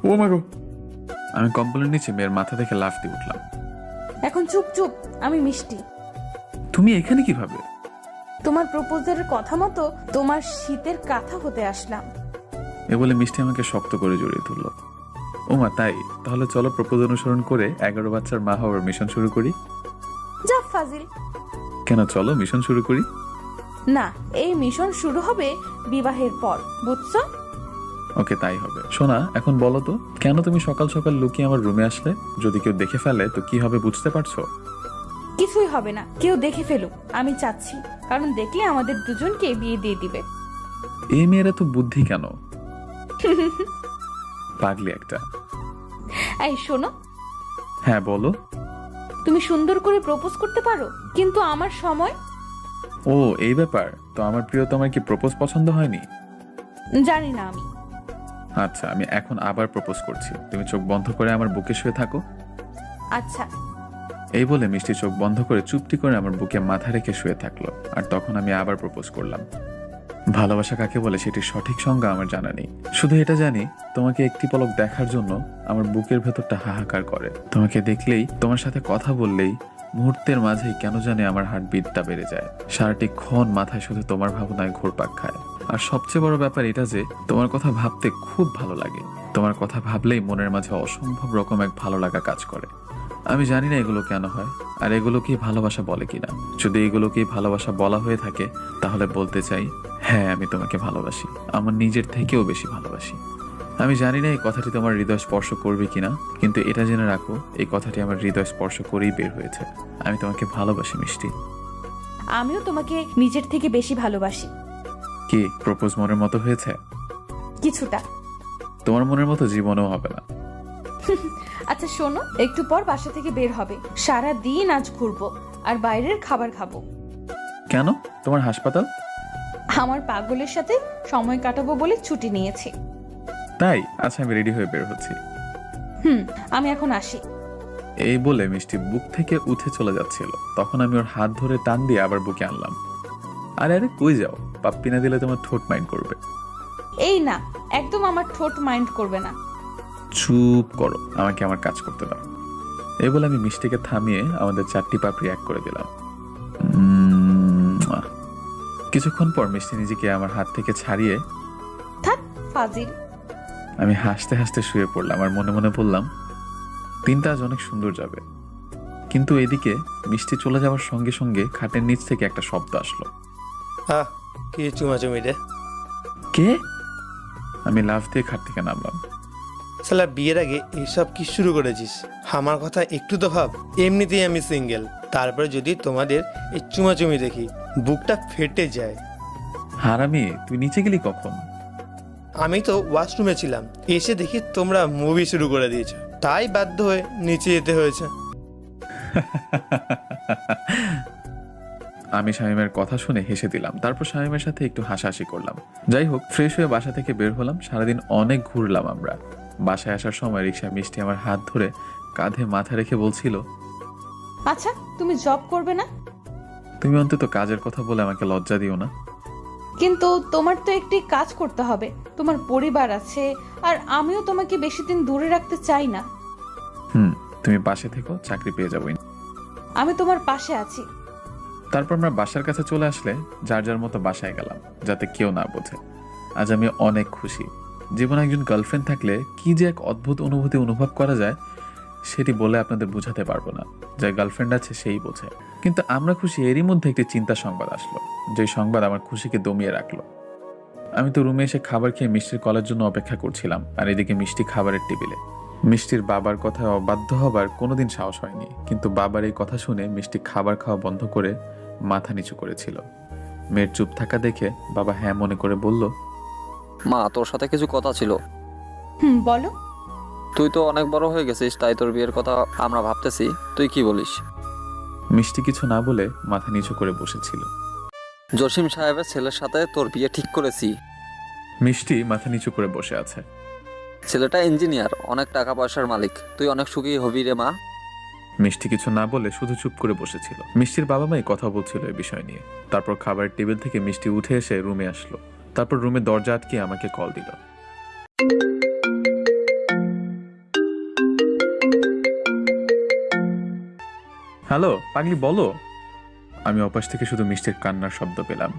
S3: ও মা গো! আমি কম্বলের নিচে মেয়ের মাথা দেখে লাফ দিয়ে উঠলাম।
S4: এখন চুপ, আমি মিষ্টি।
S3: তুমি এখানে কিভাবে?
S4: তোমার প্রপোজের কথা মতো তোমার শীতের কাঁথা হতে আসলাম।
S3: এ বলে মিষ্টি আমাকে শক্ত করে জড়িয়ে ধরলো। ও মা, তাই? তাহলে চলো প্রপোজ অনুসরণ করে 11 বাচ্চার মা হওয়ার মিশন শুরু করি।
S4: যা ফাজিল।
S3: কেন, চলো মিশন শুরু করি।
S4: না, এই মিশন শুরু হবে বিবাহের পর, বুঝছো?
S3: ওকে, তাই হবে। শোনা, এখন বলো তো, কেন তুমি সকাল সকাল লুকিয়ে আমার রুমে আসলে? যদি কেউ দেখে ফেলে তো কি হবে বুঝতে পারছো?
S4: কিছুই হবে না, কেউ দেখে ফেলুক, আমি চাচ্ছি। কারণ দেখলে আমাদের দুজনকে বিয়ে দিয়ে দিবে।
S3: এই মেয়েরা তো বুদ্ধি কেন! পাগলি একটা।
S4: এই শোনো।
S3: হ্যাঁ বলো।
S4: তুমি সুন্দর করে প্রপোজ করতে পারো, কিন্তু আমার সময়।
S3: ও এই ব্যাপার। তো আমার প্রিয়, তোমার কি প্রপোজ পছন্দ হয়নি?
S4: জানি না আমি।
S3: আচ্ছা, আমি এখন আবার প্রপোজ করছি। তুমি চোখ বন্ধ করে আমার বুকে শুয়ে থাকো।
S4: আচ্ছা।
S3: এই বলে মিষ্টি চোখ বন্ধ করে চুপটি করে আমার বুকে মাথা রেখে শুয়ে থাকলো। আর তখন আমি আবার প্রপোজ করলাম। ভালোবাসা কাকে বলে সেটির সঠিক সংজ্ঞা আমার জানা নেই। শুধু এটা জানি, তোমাকে একটি পলক দেখার জন্য আমার বুকের ভেতরটা হাহাকার করে। তোমাকে দেখলেই, তোমার সাথে কথা বললেই মুহূর্তের মাঝেই কেন জানে আমার হার্টবিটটা বেড়ে যায়। সারাটি ক্ষণ মাথায় শুধু তোমার ভাবনায় ঘুরপাক খায়। আর সবচেয়ে বড় ব্যাপার এটা যে, তোমার কথা ভাবতে খুব ভালো লাগে। তোমার কথা ভাবলেই মনের মাঝে অসম্ভব রকম এক ভালো লাগা কাজ করে। আমি জানি না এগুলো কেন হয়, আর এগুলোকেই ভালোবাসা বলে কিনা। যদি এগুলোকেই ভালোবাসা বলা হয়ে থাকে, তাহলে বলতে চাই, হ্যাঁ আমি তোমাকে ভালোবাসি, আমার নিজের থেকেও বেশি ভালোবাসি। আমি জানি না এই কথাটি তোমার হৃদয় স্পর্শ করবে কিনা, কিন্তু এটা জেনে রাখো, এই কথাটি আমার হৃদয় স্পর্শ করেই বের হয়েছে। আমি তোমাকে ভালোবাসি মিষ্টি।
S4: আমিও তোমাকে নিজের থেকে বেশি ভালোবাসি।
S3: কি প্রপোজ মনের মতো হয়েছে?
S4: কিছুটা।
S3: তোমার মনের মতো জীবনেও হবে না।
S4: আচ্ছা শোনো, একটু পর বাসা থেকে বের হবে। সারা দিন আজ ঘুরবো আর বাইরের খাবার খাবো।
S3: কেন? তোমার হাসপাতাল?
S4: আমার পাগলের সাথে সময় কাটাবো বলে ছুটি নিয়েছি।
S3: তাই? আচ্ছা, আমি রেডি হয়ে বের হচ্ছি।
S4: আমি এখন আসি।
S3: এই বলে মিষ্টি বুক থেকে উঠে চলে যাচ্ছিল, তখন আমি ওর হাত ধরে টান দিয়ে আবার বুকে আনলাম। আরে আরে কই যাও, পাপ্পি না দিলে তোমার ঠোঁট মাইন্ড করবে।
S4: এই না, একদম আমার ঠোঁট মাইন্ড করবে না।
S3: চুপ করো, আমাকে আমার কাজ করতে দাও। এই বলে আমি মিষ্টিকে থামিয়ে আমাদের 4টি পাপড়ি এক করে দিলাম। কিছুক্ষণ পর মিষ্টি নিজেকে আমার হাত থেকে ছাড়িয়ে
S4: থাক ফাজিল।
S3: আমি হাসতে হাসতে শুয়ে পড়লাম আর মনে মনে বললাম দিনটা আজ অনেক সুন্দর যাবে। কিন্তু এদিকে মিষ্টি চলে যাওয়ার সঙ্গে সঙ্গে খাটের নিচ থেকে একটা শব্দ আসলো।
S12: আহ, কি চুমাচুমি রে।
S3: কে? আমি লাফ দিয়ে খাট থেকে নামলাম।
S12: শালা বিয়ের আগে এইসব কি শুরু করেছিস? আমার কথা একটু তো ভাব। এমনিতেই আমি সিঙ্গেল, তারপরে যদি তোমাদের এই চুমাচুমি দেখি বুকটা ফেটে যায়।
S3: হারামি, তুই নিচে গেলি কখন?
S12: আমি তো ওয়াশরুমে ছিলাম, এসে দেখি তোমরা মুভি শুরু করে দিয়েছো, তাই বাধ্য হয়ে নিচে যেতে হয়েছে।
S3: আমি শামীমের কথা শুনে হেসে দিলাম, তারপর শামীমের সাথে একটু হাসাহাসি করলাম। যাই হোক, ফ্রেশ হয়ে বাসা থেকে বের হলাম। সারাদিন অনেক ঘুরলাম আমরা। বাসায় আসার সময় রিক্সা মিষ্টি আমার হাত ধরে কাঁধে মাথা রেখে বলছিল,
S4: আচ্ছা তুমি জব করবে না?
S3: তুমি অন্তত কাজের কথা বলে আমাকে লজ্জা দিও না।
S4: কিন্তু তোমার তো একটি কাজ করতে হবে, তোমার পরিবার আছে, আর আমিও তোমাকে বেশি দিন দূরে রাখতে চাই না।
S3: তুমি পাশে থেকো, চাকরি পেয়ে যাবো।
S4: আমি তোমার পাশে আছি।
S3: তারপর আমরা বাসার কাছে চলে আসলে যার যার মতো বাসায় গেলাম, যাতে কেউ না বোঝে। আজ আমি অনেক খুশি। জীবনে একজন গার্লফ্রেন্ড থাকলে কি যে এক অদ্ভুত অনুভূতি অনুভব করা যায় সেটি বলে আপনাদের বোঝাতে পারবো না। যার গার্লফ্রেন্ড আছে সেই বোঝে। কিন্তু আমরা খুশি, এরই মধ্যে একটি চিন্তা সংবাদ আসলো, যে সংবাদ আমার খুশিকে দমিয়ে রাখলো। আমি তো রুমে এসে খাবার খেয়ে মিষ্টির কলের জন্য অপেক্ষা করছিলাম, আর এদিকে মিষ্টি খাবারের টেবিলে। মিষ্টির বাবার কথায় অবাধ্য হবার কোনোদিন সাহস হয়নি, কিন্তু বাবার এই কথা শুনে মিষ্টি খাবার খাওয়া বন্ধ করে মাথা নিচু করেছিল। মেয়ের চুপ থাকা দেখে বাবা হ্যাঁ মনে করে বলল,
S9: মা, তোর সাথে কিছু কথা ছিল।
S4: বলো।
S9: তুই তো অনেক বড় হয়ে গেছিস, তাই তোর বিয়ের কথা আমরা ভাবতেছি, তুই কি বলিস?
S3: মিষ্টি কিছু না বলে মাথা নিচু করে বসেছিল।
S9: জসিম সাহেবের ছেলের সাথে তোর বিয়ে ঠিক করেছি।
S3: মিষ্টি মাথা নিচু করে বসে আছে।
S9: ছেলেটা ইঞ্জিনিয়ার, অনেক টাকা পয়সার মালিক, তুই অনেক সুখী হবি রে মা।
S3: মিষ্টি কিছু না বলে শুধু চুপ করে বসেছিল। মিষ্টির বাবা মাই কথা বলছিল এই বিষয় নিয়ে। তারপর খাবারের টেবিল থেকে মিষ্টি উঠে এসে রুমে আসলো। তারপর রুমে দরজা আটকে আমাকে কল দিল। হ্যালো পাগলি, বলো। আমি অপাশ থেকে শুধু মিষ্টির কান্নার শব্দ পেলাম।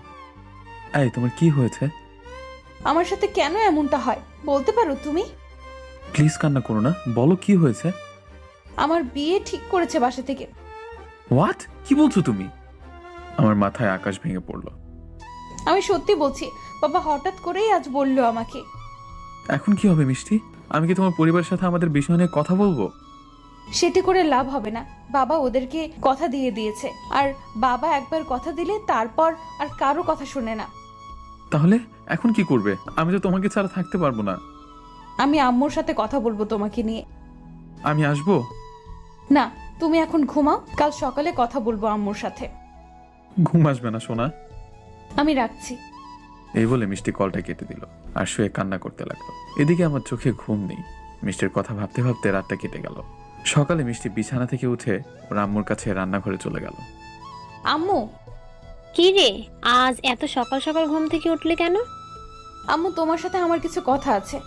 S3: এই, তোমার কি হয়েছে?
S4: আমার সাথে কেন এমনটা হয় বলতে পারো তুমি?
S3: প্লিজ কান্না করো না, বলো কি হয়েছে।
S4: আমার বিয়ে ঠিক করেছে বাসা থেকে।
S3: হোয়াট? কি বলছো তুমি? আমার মাথায় আকাশ ভেঙে পড়লো।
S4: আমি সত্যি বলছি, বাবা হঠাৎ করেই আজ বললো আমাকে।
S3: এখন কি হবে মিষ্টি? আমি কি তোমার পরিবারের সাথে আমাদের বিষয় নিয়ে কথা বলবো?
S4: সেটি করে লাভ হবে না, বাবা ওদেরকে কথা দিয়ে দিয়েছে, আর বাবা একবার কথা দিলে তারপর আর কারো কথা শুনে না।
S3: তাহলে এখন কি করবে? আমি তো তোমাকে ছাড়া থাকতে পারবো না।
S4: আমি আম্মুর সাথে কথা বলবো তোমাকে নিয়ে।
S3: আমি আসবো?
S4: না, তুমি এখন ঘুমাও, কাল সকালে কথা বলবো আম্মুর সাথে।
S3: ঘুম আসবে না সোনা।
S4: আমি রাখছি।
S3: এই বলে মিষ্টি কলটা কেটে দিল আর শুয়ে কান্না করতে লাগলো। এদিকে আমার চোখে ঘুম নেই। মিষ্টির কথা ভাবতে ভাবতে রাতটা কেটে গেল। সকালে মিষ্টি বিছানা থেকে উঠে ওর আম্মুর কাছে রান্নাঘরে চলে গেল।
S4: আম্মু।
S1: কি রে, আজ এত সকাল সকাল ঘুম থেকে উঠলে কেন?
S4: আম্মু, তোমার সাথে আমার কিছু কথা আছে।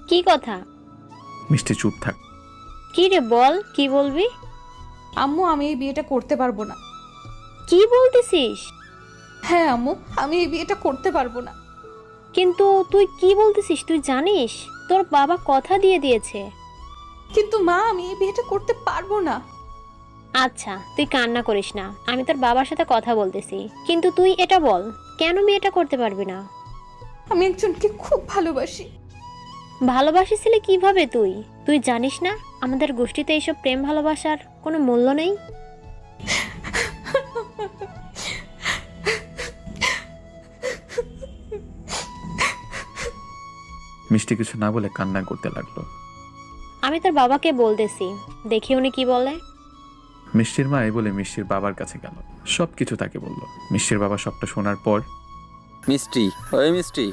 S1: কি কথা?
S3: মিষ্টি চুপ থাক।
S1: কি রে বল, কি বলবি?
S4: আম্মু, আমি এই বিয়েটা করতে পারবো না।
S1: কি বলতেছিস?
S4: হ্যাঁ আম্মু, আমি এই বিয়েটা করতে পারবো না।
S1: কিন্তু তুই কি বলতেছিস? তুই জানিস তোর বাবা কথা দিয়ে দিয়েছে।
S4: কিন্তু মা, আমি এই বিয়েটা করতে পারবো না।
S1: আচ্ছা, তুই কান্না করিস না, আমি তোর বাবার সাথে কথা বলতেছি। কিন্তু তুই এটা বল, কেন বিয়েটা করতে পারবি না?
S4: আমি একজনকে খুব ভালোবাসি।
S1: ভালোবাসিছিলে কিভাবে তুই? তুই জানিস না আমাদের গোষ্ঠীতে এইসব প্রেম ভালোবাসার কোনো মূল্য নেই।
S3: মিষ্টি কিছু না বলে কান্না করতে লাগলো।
S1: আমি তোর বাবাকে বলতেছি, দেখি উনি কি বলে।
S3: মিষ্টির মা এই বলে মিষ্টির বাবার কাছে গেল, সবকিছু তাকে বলল। মিষ্টির বাবা সবটা শোনার পর
S9: মিষ্টি, ওই মিষ্টি।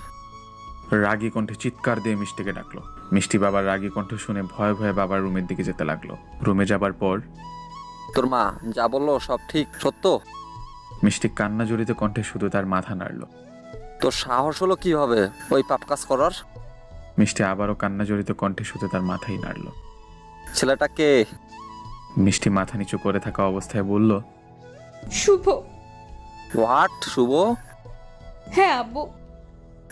S3: রাগী কণ্ঠে চিৎকার দিয়ে মিষ্টিকে ডাকলো। মিষ্টি বাবার রাগী কণ্ঠ শুনে ভয়ে ভয়ে বাবার রুমের দিকে যেতে লাগলো। রুমে যাবার পর
S9: তোর মা যা বললো সব ঠিক সত্য?
S3: মিষ্টি কান্না জড়িত কণ্ঠে শুধু তার মাথা নাড়ল।
S9: তোর সাহস হলো কিভাবে ওই পাপ কাজ করার?
S3: মিষ্টি আবারও কান্না জড়িত কণ্ঠে শুধু তার মাথাই নাড়ল।
S9: ছেলেটাকে
S3: মিষ্টি মাথা নিচু করে থাকা অবস্থায় বলল,
S4: শুভ।
S9: হোয়াট? শুভ?
S4: হ্যাঁ আব্বু।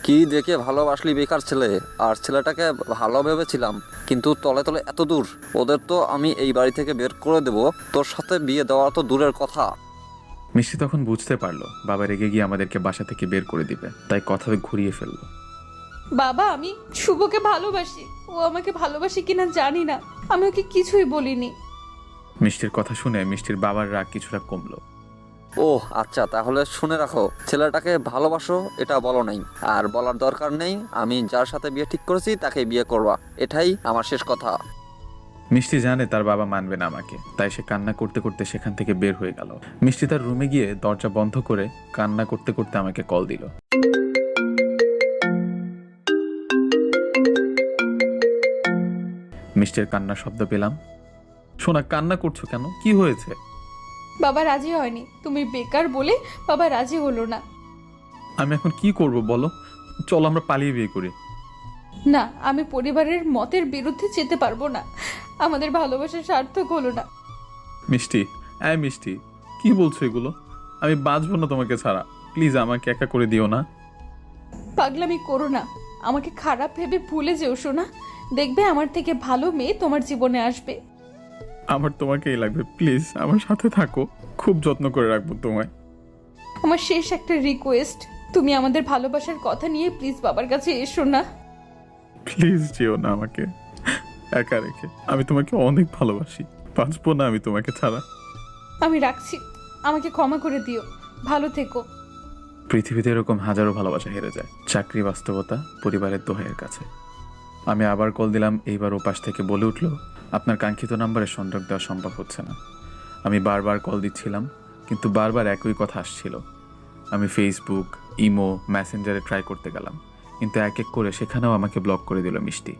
S9: কি দেখে ভালোবাসলি বেকার ছেলে? আর ছেলেটাকে ভালো ভেবেছিলাম, কিন্তু তলে তলে এত দূর। ওদের তো আমি এই বাড়ি থেকে বের করে দেব, তোর সাথে বিয়ে দেওয়া তো দূরের কথা।
S3: মিষ্টি তখন বুঝতে পারলো বাবা রেগে গিয়ে আমাদেরকে বাসা থেকে বের করে দিবে, তাই কথা ঘুরিয়ে ফেললো।
S4: বাবা, আমি শুভকে ভালোবাসি। ও আমাকে ভালোবাসে কিনা জানি না, আমি ওকে কিছুই বলিনি।
S3: মিষ্টির কথা শুনে মিষ্টির বাবার রাগ কিছুটা কমলো।
S9: ও আচ্ছা, তাহলে শুনে রাখো, ছেলেটাকে ভালোবাসো এটা বলো নাই, আর বলার দরকার নেই। আমি যার সাথে বিয়ে ঠিক করেছি তাকে বিয়ে করবা, এটাই আমার শেষ কথা।
S3: মিষ্টি জানে তার বাবা মানবে না আমাকে, তাই সে কান্না করতে করতে সেখান থেকে বের হয়ে গেল। মিষ্টি তার রুমে গিয়ে দরজা বন্ধ করে কান্না করতে করতে আমাকে কল দিল। মিষ্টির কান্নার শব্দ পেলাম। শোনা, কান্না করছো কেন? কি হয়েছে?
S4: বাবা রাজি হয়নি, তুমি বেকার বলে বাবা রাজি হলো না।
S3: আমি এখন কি করব বলো? চলো আমরা পালিয়ে বিয়ে করি।
S4: না, আমি পরিবারের মতের বিরুদ্ধে যেতে পারবো না। আমাদের ভালোবাসা সার্থক হলো না।
S3: মিষ্টি, মিষ্টি, কি বলছো এগুলো? আমি বাঁচবো না তোমাকে ছাড়া। প্লিজ আমাকে একা করে দিও না।
S4: পাগলামি করো না, আমাকে খারাপ ভেবে ভুলে যেও শোনা। দেখবে আমার থেকে ভালো মেয়ে তোমার জীবনে আসবে।
S3: আমার তোমাকেই লাগবে, প্লিজ আমার সাথে থাকো। খুব যত্ন করে রাখবো তোমায়।
S4: আমার শেষ একটা রিকোয়েস্ট, তুমি আমাদের ভালোবাসার কথা নিয়ে প্লিজ বাবার কাছে এসো না।
S3: প্লিজ যেও না আমাকে একা রেখে। আমি তোমাকে অনেক ভালোবাসি, বাঁচবো না আমি তোমাকে ছাড়া।
S4: আমি রাখছি, আমাকে ক্ষমা করে দিও। ভালো থেকো।
S3: পৃথিবীতে এরকম হাজারো ভালোবাসা হেরে যায়। চাকরি, বাস্তবতা, পরিবারের দোহাইয়ের কাছে। আমি আবার কল দিলাম। এইবার ওপাশ থেকে বলে উঠলো, আপনার কাঙ্ক্ষিত নাম্বারে সংযোগ দেওয়া সম্ভব হচ্ছে না। আমি বারবার কল দিচ্ছিলাম, কিন্তু বারবার একই কথা আসছিল। আমি ফেসবুক, ইমো, মেসেঞ্জারে ট্রাই করতে গেলাম, কিন্তু এক এক করে সেখানেও আমাকে ব্লক করে দিল মিষ্টি।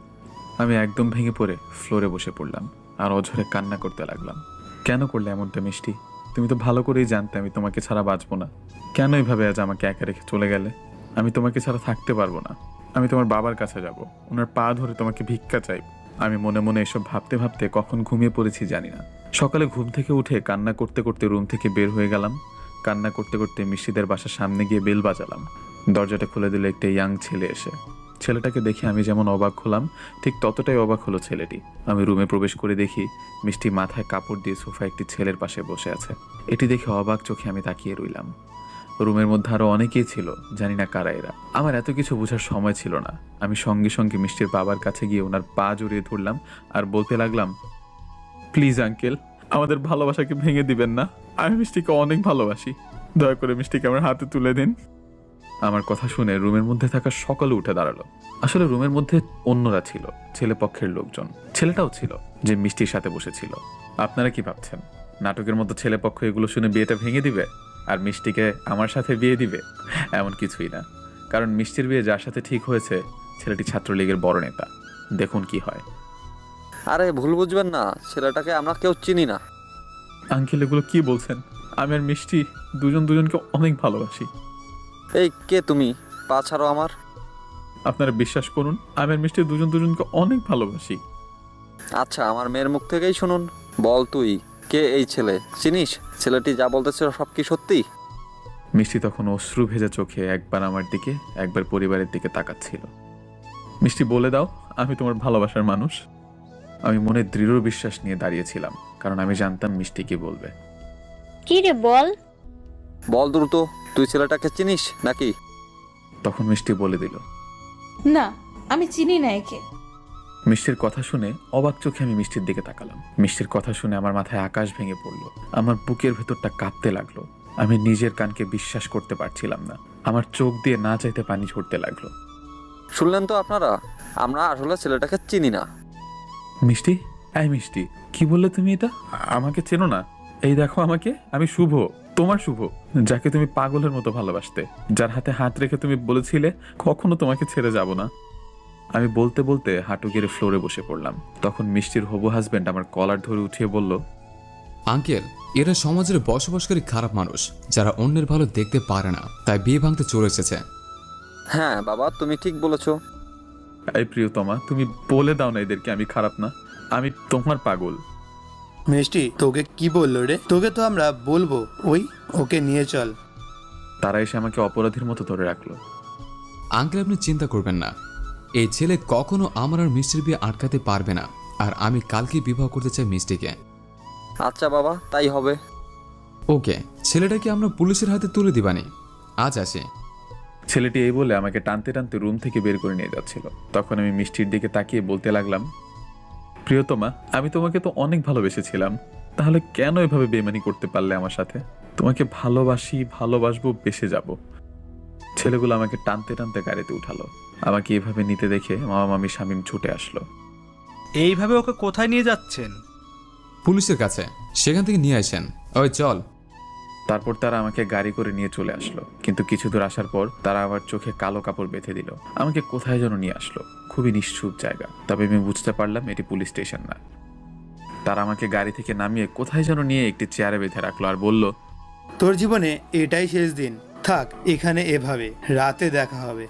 S3: আমি একদম ভেঙে পড়ে ফ্লোরে বসে পড়লাম আর অঝরে কান্না করতে লাগলাম। কেন করলে এমনটা মিষ্টি? তুমি তো ভালো করেই জানতে আমি তোমাকে ছাড়া বাঁচবো না। কেন এইভাবে আজ আমাকে একা রেখে চলে গেলে? আমি তোমাকে ছাড়া থাকতে পারবো না। আমি তোমার বাবার কাছে যাব, ওনার পা ধরে তোমাকে ভিক্ষা চাইব। আমি মনে মনে এসব ভাবতে ভাবতে কখন ঘুমিয়ে পড়েছি জানি না। সকালে ঘুম থেকে উঠে কান্না করতে করতে রুম থেকে বের হয়ে গেলাম। কান্না করতে করতে মিষ্টিদের বাসার সামনে গিয়ে বেল বাজালাম। দরজাটা খুলে দিল একটা ইয়াং ছেলে এসে। ছেলেটাকে দেখে আমি যেমন অবাক হলাম, ঠিক ততটাই অবাক হলো ছেলেটি। আমি রুমে প্রবেশ করে দেখি মিষ্টি মাথায় কাপড় দিয়ে সোফায় একটি ছেলের পাশে বসে আছে। এটি দেখে অবাক চোখে আমি তাকিয়ে রইলাম। রুমের মধ্যে আরো অনেকেই ছিল, জানি না কারা এরা। আমার এত কিছু বোঝার সময় ছিল না। আমি সঙ্গে সঙ্গে মিষ্টির বাবার কাছে গিয়ে ওনার পা জড়িয়ে ধরলাম আর বলতে লাগলাম, প্লিজ আঙ্কেল, আমাদের ভালোবাসাকে ভেঙে দিবেন না। আমি মিষ্টিকে অনেক ভালোবাসি, দয়া করে মিষ্টিকে আমার হাতে তুলে দিন। আমার কথা শুনে রুমের মধ্যে থাকা সকলে উঠে দাঁড়ালো। আসলে রুমের মধ্যে অন্যরা ছিল, ছেলে পক্ষের লোকজন। ছেলেটাও ছিল যে মিষ্টির সাথে বসেছিল। আপনারা কি ভাবছেন নাটকের মতো ছেলে পক্ষ এগুলো শুনে বিয়েটা ভেঙে দিবে আর মিষ্টিকে আমার সাথে বিয়ে দিবে? এমন কিছুই না। কারণ মিষ্টির বিয়ে যার সাথে ঠিক হয়েছে ছেলেটি ছাত্রলীগের বড় নেতা। দেখুন কি হয়।
S9: আরে ভুল বুঝবেন না, ছেলেটাকে আমরা কেউ চিনি না।
S3: আঙ্কেল এগুলো কি বলছেন? আমি আর মিষ্টি দুজনকে অনেক ভালোবাসি।
S9: এই কে তুমি? পা ছাড়ো আমার।
S3: আপনারা বিশ্বাস করুন, আমি আর মিষ্টি দুজনকে অনেক ভালোবাসি।
S9: আচ্ছা, আমার মেয়ের মুখ থেকেই শুনুন। বল তুই কে এই ছেলে? চিনিস ছেলেটি যা বলতেছে সব কি সত্যি?
S3: মিষ্টি তখন অশ্রু ভেজা চোখে একবার আমার দিকে একবার পরিবারের দিকে তাকাচ্ছিল। মিষ্টি, বলে দাও আমি তোমার ভালোবাসার মানুষ। আমি মনে দৃঢ় বিশ্বাস নিয়ে দাঁড়িয়েছিলাম, কারণ আমি জানতাম মিষ্টি কি বলবে।
S1: কি রে বল?
S9: বল দ্রুত, তুই ছেলেটাকে চিনিস নাকি?
S3: তখন মিষ্টি বলে দিল,
S4: না, আমি চিনি না একে।
S3: মিষ্টির কথা শুনে অবাক চোখে আমি মিষ্টির দিকে তাকালাম। মিষ্টির কথা শুনে আমার মাথায় আকাশ ভেঙে পড়লো। আমার বুকের ভেতরটা কাঁপতে লাগলো। আমি নিজের কানকে বিশ্বাস করতে পারছিলাম না। আমার চোখ দিয়ে না চাইতে পানি ঝরতে লাগলো।
S9: শুনলেন তো আপনারা, আমরা আসলে ছেলেটাকে চিনি না।
S3: মিষ্টি, মিষ্টি, কি বললে তুমি? এটা আমাকে চেনো না? এই দেখো আমাকে, আমি শুভ, তোমার শুভ, যাকে তুমি পাগলের মতো ভালোবাসতে, যার হাতে হাত রেখে তুমি বলেছিলে কখনো তোমাকে ছেড়ে যাব না। আমি বলতে বলতে হাঁটু গেড়ে ফ্লোরে বসে পড়লাম। তখন মিষ্টির হবু হাজবেন্ড আমার কলার ধরে উঠিয়ে বলল,
S13: আঙ্কেল, এরা সমাজের বসবাসকারী খারাপ মানুষ, যারা অন্যের ভালো দেখতে পারে না, তাই বিয়ে ভাঙতে চলে এসেছে।
S9: হ্যাঁ বাবা, তুমি ঠিক বলেছো।
S3: এই প্রিয়তমা, তুমি বলে দাও না এদেরকে আমি খারাপ না, আমি তোমার পাগল।
S12: মিষ্টি তোকে কি বললো রে? তোকে তো আমরা বলবো, ওকে নিয়ে চল।
S3: তারা এসে আমাকে অপরাধীর মতো ধরে রাখলো।
S13: আঙ্কেল, আপনি চিন্তা করবেন না, এই ছেলে কখনো আমার আর মিষ্টির বিয়ে আটকাতে পারবে না। আর আমি কালকে বিবাহ করতে চাই মিষ্টিকে।
S9: আচ্ছা বাবা, তাই হবে।
S13: ওকে, ছেলেটাকে আমরা পুলিশের হাতে তুলে দিবানি। আজ আসে।
S3: ছেলেটি এই বলে আমাকে টানতে টানতে রুম থেকে বের করে নিয়ে যাচ্ছিল। তখন আমি মিষ্টির দিকে তাকিয়ে বলতে লাগলাম, প্রিয়তমা, আমি তোমাকে তো অনেক ভালোবেসেছিলাম, তাহলে কেন এভাবে বেইমানি করতে পারলে আমার সাথে? তোমাকে ভালোবাসবো, বেসে যাব। ছেলেগুলো আমাকে টানতে টানতে গাড়িতে উঠালো। আমাকে এভাবে নিতে দেখে মামা মামি শামীম ছুটে আসলো।
S5: এইভাবে ওকে কোথায় নিয়ে যাচ্ছেন?
S13: পুলিশের কাছে, সেখান থেকে নিয়ে আসেন। ওই চল।
S3: তারপর তারা আমাকে গাড়ি করে নিয়ে চলে আসলো, কিন্তু কিছু দূর আসার পর তারা আমার চোখে কালো কাপড় বেঁধে দিল। আমাকে কোথায় যেন নিয়ে আসলো, খুবই নিশ্চুপ জায়গা। তবে আমি বুঝতে পারলাম এটি পুলিশ স্টেশন না। তারা আমাকে গাড়ি থেকে নামিয়ে কোথায় যেন নিয়ে একটি চেয়ারে বেঁধে রাখলো আর বলল,
S12: তোর জীবনে এটাই শেষ দিন, থাক এখানে এভাবে, রাতে দেখা হবে।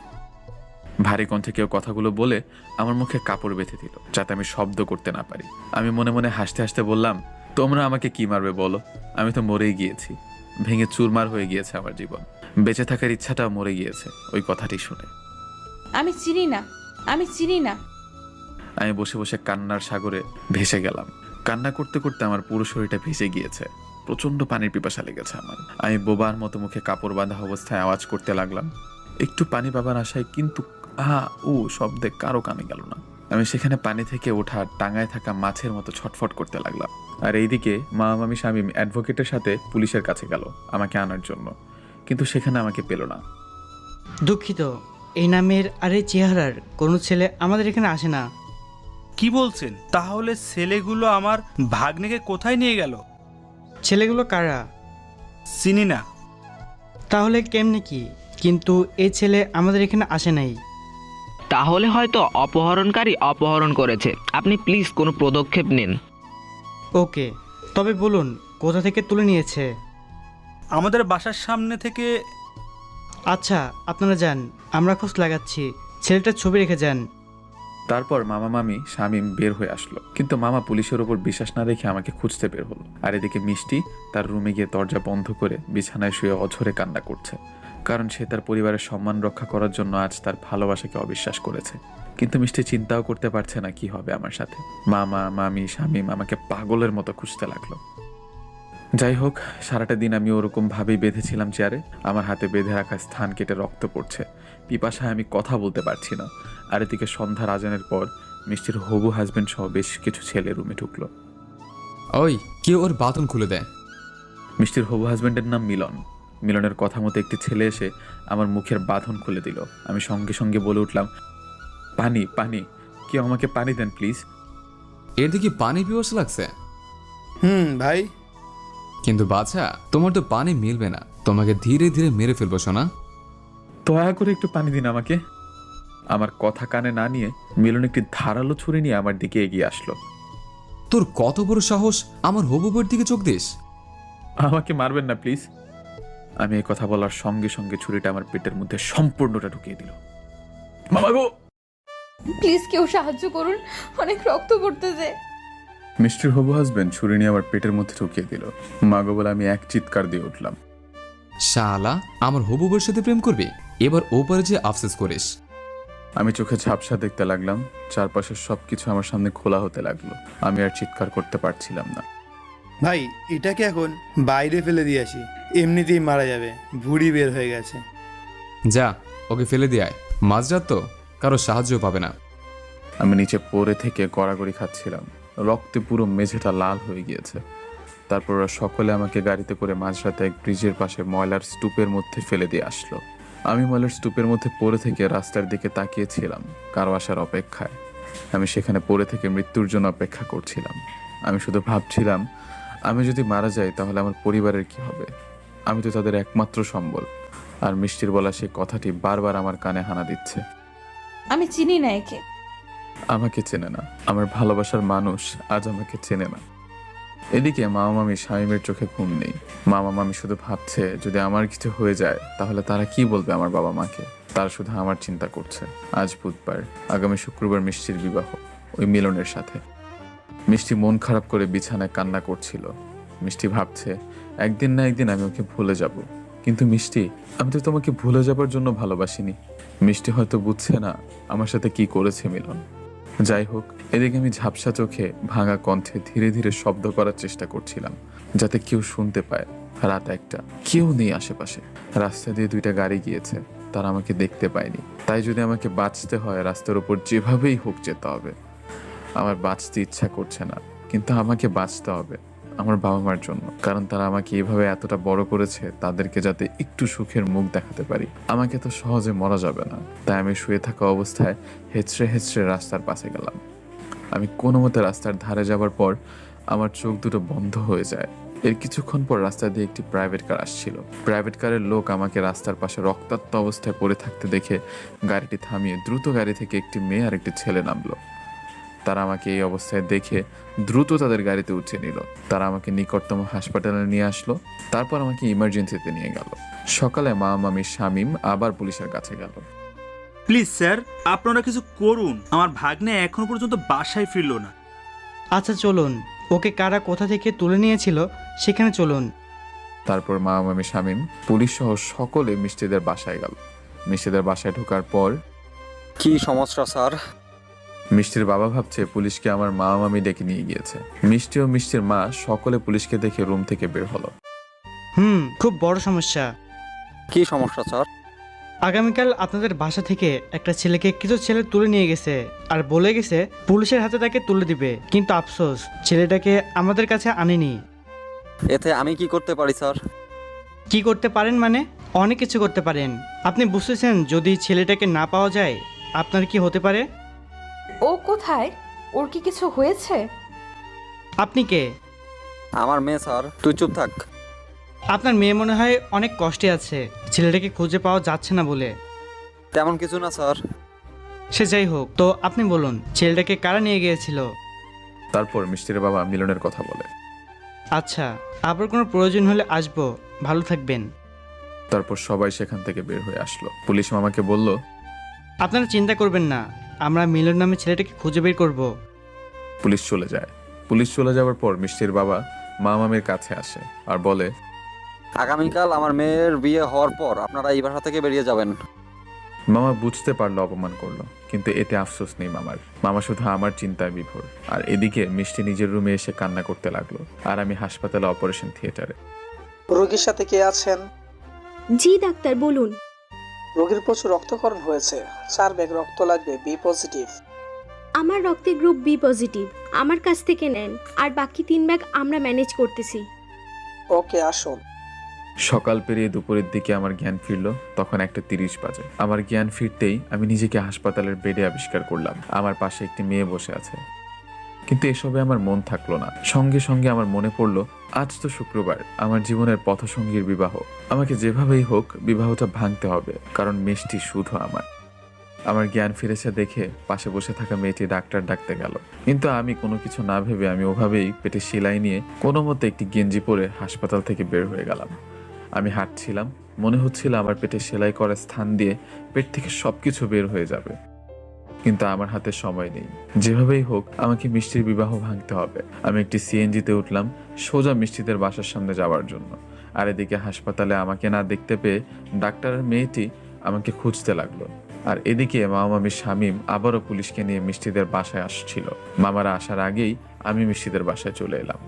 S3: ভারী কণ্ঠে কেউ কথাগুলো বলে আমার মুখে কাপড় বেঁধে দিল, যাতে আমি শব্দ করতে না পারি। আমি মনে মনে হাসতে হাসতে বললাম, তোমরা আমাকে কি মারবে বলো? আমি তো মরেই গিয়েছি, ভেঙে চুরমার হয়ে গিয়েছে আমার জীবন, বেঁচে থাকার ইচ্ছাটাও মরে গিয়েছে ওই কথাটি শুনে।
S4: আমি চিনি না।
S3: আমি বসে বসে কান্নার সাগরে ভেসে গেলাম। কান্না করতে করতে আমার পুরো শরীরটা ভেসে গিয়েছে। প্রচন্ড পানির পিপাসা লেগেছে আমার। আমি বোবার মতো মুখে কাপড় বাঁধা অবস্থায় আওয়াজ করতে লাগলাম, একটু পানি পাবার আশায়, কিন্তু শব্দে কারো কানে গেল না। আমি সেখানে পানি থেকে ওঠা টাঙায় থাকা মাছের মতো ছটফট করতে লাগলাম। আর এইদিকে মামা মামি শামীম অ্যাডভোকেটের সাথে পুলিশের কাছে গেল আমাকে আনার জন্য, কিন্তু সেখানে আমাকে পেল না।
S14: দুঃখিত, এই নামের আর এই চেহারার কোনো ছেলে আমাদের এখানে আসে না।
S5: কি বলছেন? তাহলে ছেলেগুলো আমার ভাগ্নেকে কোথায় নিয়ে গেল?
S14: ছেলেগুলো কারা?
S5: চিনি না।
S14: তাহলে কেমনে কি? কিন্তু এই ছেলে আমাদের এখানে আসে নাই।
S15: তাহলে হয়তো অপহরণকারী অপহরণ করেছে। আপনি প্লিজ কোনো পদক্ষেপ নিন।
S14: ওকে, তবে বলুন কোথা থেকে তুলে নিয়েছে?
S5: আমাদের বাসার সামনে থেকে।
S14: আচ্ছা, আপনারা যান, আমরা খোঁজ লাগাচ্ছি। ছেলেটার ছবি রেখে যান।
S3: তারপর মামা মামি শামীম বের হয়ে আসলো, কিন্তু মামা পুলিশের ওপর বিশ্বাস না রেখে আমাকে খুঁজতে বের হলো। আর এদিকে মিষ্টি তার রুমে গিয়ে দরজা বন্ধ করে বিছানায় শুয়ে অঝরে কান্না করছে, কারণ সে তার পরিবারের সম্মান রক্ষা করার জন্য আজ তার ভালোবাসাকে অবিশ্বাস করেছে। কিন্তু মিষ্টি চিন্তাও করতে পারছে না কি হবে আমার সাথে। মামা মামি শামীম আমাকে পাগলের মতো খুঁজতে লাগলো। যাই হোক, সারাটা দিন আমি ওরকম ভাবেই বেঁধেছিলাম চেয়ারে। আমার হাতে বেঁধে রাখা স্থান কেটে রক্ত পড়ছে, পিপাসায় আমি কথা বলতে পারছি না। আর এদিকে সন্ধ্যার আজানের পর মিষ্টির হবু হাজবেন্ড সহ বেশ কিছু ছেলে রুমে ঢুকলো।
S13: ওই কেউ ওর বাঁধন খুলে দেয়।
S3: মিষ্টির হবু হাজবেন্ডের নাম মিলন। মিলনের কথা মতো একটি ছেলে এসে আমার মুখের বাঁধন খুলে দিল। আমি সঙ্গে সঙ্গে বলে উঠলাম, পানি পানি, কেউ আমাকে পানি দেন প্লিজ।
S13: এর দিকে পানি পিপাসা লাগছে?
S12: ভাই।
S13: কিন্তু বাছা, তোমার তো পানি মিলবে না, তোমাকে ধীরে ধীরে মেরে ফেলবো সোনা।
S3: দয়া করে একটু পানি দিন আমাকে। আমার কথা কানে না নিয়ে মিলন একটি ধারালো ছুরি নিয়ে আমার দিকে এগিয়ে আসলো।
S13: তোর কত বড় সাহস আমার হবু বউয়ের দিকে চোখ দিস?
S3: আমাকে মারবেন না প্লিজ। আমি এই কথা বলার সঙ্গে সঙ্গে ছুরিটা আমার পেটের মধ্যে সম্পূর্ণটা ঢুকিয়ে দিল। মামা গো,
S4: প্লিজ কেউ সাহায্য করুন, অনেক রক্ত পড়তেছে।
S3: মিষ্টির হবু হাজবেন্ড ছুরি নিয়ে আমার পেটের মধ্যে ঢুকিয়ে দিল। মা গো বলে আমি এক চিৎকার দিয়ে উঠলাম।
S13: শালা, আমার হবু বউয়ের সাথে প্রেম করবি? এবার ওপারে যে আফসোস করিস।
S3: আমি চোখে ঝাপসা দেখতে লাগলাম। চারপাশের সবকিছু আমার সামনে খোলা হতে লাগলো। আমি আর চিৎকার করতে পারছিলাম না।
S12: ভাই, এটাকে এখন বাইরে ফেলে দিয়ে আসি, এমনিতেই মারা যাবে, ভুঁড়ি বের হয়ে গেছে।
S13: যা, ওকে ফেলে দিয়ে আয়, মাঝরাত তো, কারো সাহায্য পাবে না।
S3: আমি নিচে পড়ে থেকে গড়াগড়ি খাচ্ছিলাম, রক্তে পুরো মেঝেটা লাল হয়ে গিয়েছে। তারপর ওরা সকলে আমাকে গাড়িতে করে মাঝরাতে এক ব্রিজের পাশে ময়লার স্তূপের মধ্যে ফেলে দিয়ে আসলো। আমি ময়লার স্তূপের মধ্যে পড়ে থেকে রাস্তার দিকে তাকিয়েছিলাম কারো আসার অপেক্ষায়। আমি সেখানে পড়ে থেকে মৃত্যুর জন্য অপেক্ষা করছিলাম। আমি শুধু ভাবছিলাম, আমি যদি মারা যাই তাহলে আমার পরিবারের কি হবে? আমি তো তাদের একমাত্র সম্বল। আর মিষ্টির বলা সেই কথাটি বারবার আমার কানে হানা দিচ্ছে।
S4: আমি চিনি না একে।
S3: আমাকে চেনে না, আমার ভালোবাসার মানুষ আজ আমাকে চেনে না। এদিকে মামা মামি শামীমের চোখে ঘুম নেই। মামা মামি শুধু ভাবছে যদি আমার কিছু হয়ে যায় তাহলে তারা কি বলবে আমার বাবা মাকে। তারা শুধু আমার চিন্তা করছে। আজ বুধবার, আগামী শুক্রবার মিষ্টির বিবাহ, ওই মিলনের সাথে। মিষ্টি মন খারাপ করে বিছানায় কান্না করছিল। মিষ্টি ভাবছে একদিন না একদিন আমি ওকে ভুলে যাব। কিন্তু মিষ্টি, আমি তো তোমাকে ভুলে যাবার জন্য ভালোবাসিনি। মিষ্টি হয়তো বুঝছে না আমার সাথে কি করেছে মিলন। যাই হোক, এদিকে আমি ঝাপসা চোখে ভাঙা কণ্ঠে ধীরে ধীরে শব্দ করার চেষ্টা করছিলাম যাতে কেউ শুনতে পায়। রাত 1টা, কেউ নেই আশেপাশে। রাস্তা দিয়ে 2টা গাড়ি গিয়েছে, তারা আমাকে দেখতে পায়নি। তাই যদি আমাকে বাঁচতে হয় রাস্তার উপর যেভাবেই হোক যেতে হবে। আমার বাঁচতে ইচ্ছা করছে না, কিন্তু আমাকে বাঁচতে হবে আমার বাবা মার জন্য। কারণ তারা আমাকে এভাবে এতটা বড় করেছে, তাদেরকে যাতে একটু সুখের মুখ দেখাতে পারি। আমাকে তো সহজে মরা যাবে না। তাই আমি শুয়ে থাকা অবস্থায় হেঁচড়ে হেঁচড়ে রাস্তার পাশে গেলাম। আমি কোনো মতে রাস্তার ধারে যাবার পর আমার চোখ দুটো বন্ধ হয়ে যায়। এর কিছুক্ষণ পর রাস্তা দিয়ে একটি প্রাইভেট কার আসছিল। প্রাইভেট কারের লোক আমাকে রাস্তার পাশে রক্তাক্ত অবস্থায় পড়ে থাকতে দেখে গাড়িটি থামিয়ে দ্রুত গাড়ি থেকে একটি মেয়ে আর একটি ছেলে নামলো। তারা আমাকে এই অবস্থায় দেখে দ্রুত তাদের গাড়িতে উঠিয়ে নিল। তারা আমাকে নিকটতম হাসপাতালে নিয়ে আসলো। তারপর আমাকে ইমার্জেন্সিতে নিয়ে গেল। সকালে মা মামি শামীম আবার পুলিশের কাছে গেল।
S8: প্লিজ স্যার, আপনারা কিছু করুন, আমার ভাগ্নে এখনো পর্যন্ত বাসায় ফিরলো না।
S14: আচ্ছা চলুন, ওকে কারা কোথা থেকে তুলে নিয়েছিল সেখানে চলুন।
S3: তারপর মা মামি শামীম পুলিশ সহ সকলে মিষ্টিদের বাসায় গেল। মিষ্টিদের বাসায় ঢোকার পর
S9: কি সমস্যা স্যার?
S3: মিষ্টির বাবা ভাবছে পুলিশকে আমার মা মামি ডেকে নিয়ে গিয়েছে। মিষ্টি ও মিষ্টির মা সকলে পুলিশকে দেখে রুম থেকে বের হলো।
S14: খুব বড় সমস্যা।
S9: কি সমস্যা স্যার?
S14: আগামীকাল আপনাদের বাসা থেকে একটা ছেলেকে কিছু ছেলে তুলে নিয়ে গেছে আর বলে গেছে পুলিশের হাতে তাকে তুলে দিবে। কিন্তু আফসোস, ছেলেটাকে আমাদের কাছে আনেনি।
S9: এতে আমি কি করতে পারি স্যার?
S14: কি করতে পারেন মানে? অনেক কিছু করতে পারেন। আপনি বুঝতেছেন যদি ছেলেটাকে না পাওয়া যায় আপনার কি হতে পারে?
S4: ও কোথায়? ওর কি কিছু হয়েছে?
S14: আপনি কে?
S9: আমার মেয়ে স্যার। তুই চুপ থাক।
S14: আপনার মেয়ে মনে হয় অনেক কষ্টে আছে, ছেলেটাকে খুঁজে পাওয়া যাচ্ছে না বলে।
S9: তেমন কিছু না স্যার।
S14: সে যাই হোক, তো আপনি বলুন ছেলেটাকে কারা নিয়ে গিয়েছিল?
S3: তারপর মিষ্টির বাবা মিলনের কথা বলে।
S14: আচ্ছা, আবার কোনো প্রয়োজন হলে আসবো। ভালো থাকবেন।
S3: তারপর সবাই সেখান থেকে বের হয়ে আসলো। পুলিশ মামাকে বলল,
S14: আপনারা চিন্তা করবেন না, আমরা মিলন নামে ছেলেটাকে খুঁজে বের করব।
S3: পুলিশ চলে যায়। পুলিশ চলে যাওয়ার পর মিষ্টির বাবা মা মামির কাছে আসে আর বলে,
S9: আগামীকাল আমার মেয়ের বিয়ে হওয়ার পর আপনারা এই বাসা থেকে বেরিয়ে যাবেন।
S3: মামা বুঝতে পারলো অপমান করলো, কিন্তু এতে আফসোস নেই মামার। মামা শুধু আমার চিন্তায় বিভোর। আর এদিকে মিষ্টি নিজের রুমে এসে কান্না করতে লাগলো, আর আমি হাসপাতালে অপারেশন থিয়েটারে।
S16: রোগীর সাথে কে আছেন?
S7: জি ডাক্তার, বলুন।
S16: রোগীর প্রচুর রক্তক্ষরণ হয়েছে, 4 ব্যাগ রক্ত লাগবে, বি পজিটিভ।
S7: আমার রক্তের গ্রুপ বি পজিটিভ, আমার কাছ থেকে নেন। আর বাকি 3 ব্যাগ আমরা ম্যানেজ করতেছি।
S16: ওকে, আসুন।
S3: সকাল পেরিয়ে দুপুরের দিকে আমার জ্ঞান ফিরলো। তখন 1:30 বাজে। আমার জ্ঞান ফিরতেই আমি নিজেকে হাসপাতালের বেডে আবিষ্কার করলাম। আমার পাশে একটি মেয়ে বসে আছে। কিন্তু এসবে আমার মন থাকলো না। সঙ্গে সঙ্গে আমার মনে পড়লো আজ তো শুক্রবার, আমার জীবনের পথসঙ্গীর বিবাহ। আমাকে যেভাবেই হোক বিবাহটা ভাঙতে হবে, কারণ মিষ্টি শুধু আমার। আমার জ্ঞান ফিরেছে দেখে পাশে বসে থাকা মেয়েটি ডাক্তার ডাকতে গেল। কিন্তু আমি কোনো কিছু না ভেবে আমি ওভাবেই পেটে সেলাই নিয়ে কোনো মতে একটি গেঞ্জি পরে হাসপাতাল থেকে বের হয়ে গেলাম। আমি হাঁটছিলাম, মনে হচ্ছিল আমার পেটে সেলাই করার স্থান দিয়ে পেট থেকে সবকিছু বের হয়ে যাবে। কিন্তু আমার হাতে সময় নেই। যেভাবেই হোক আমাকে মিষ্টির বিবাহ ভাঙতে হবে। আমি একটি সিএনজিতে উঠলাম সোজা মিষ্টিদের বাসার সামনে যাওয়ার জন্য। আর এদিকে হাসপাতালে আমাকে না দেখতে পেয়ে ডাক্তারের মেয়েটি আমাকে খুঁজতে লাগলো। আর এদিকে মামামি শামীম আবারও পুলিশকে নিয়ে মিষ্টিদের বাসায় আসছিল। মামারা আসার আগেই আমি মিষ্টিদের বাসায় চলে এলাম।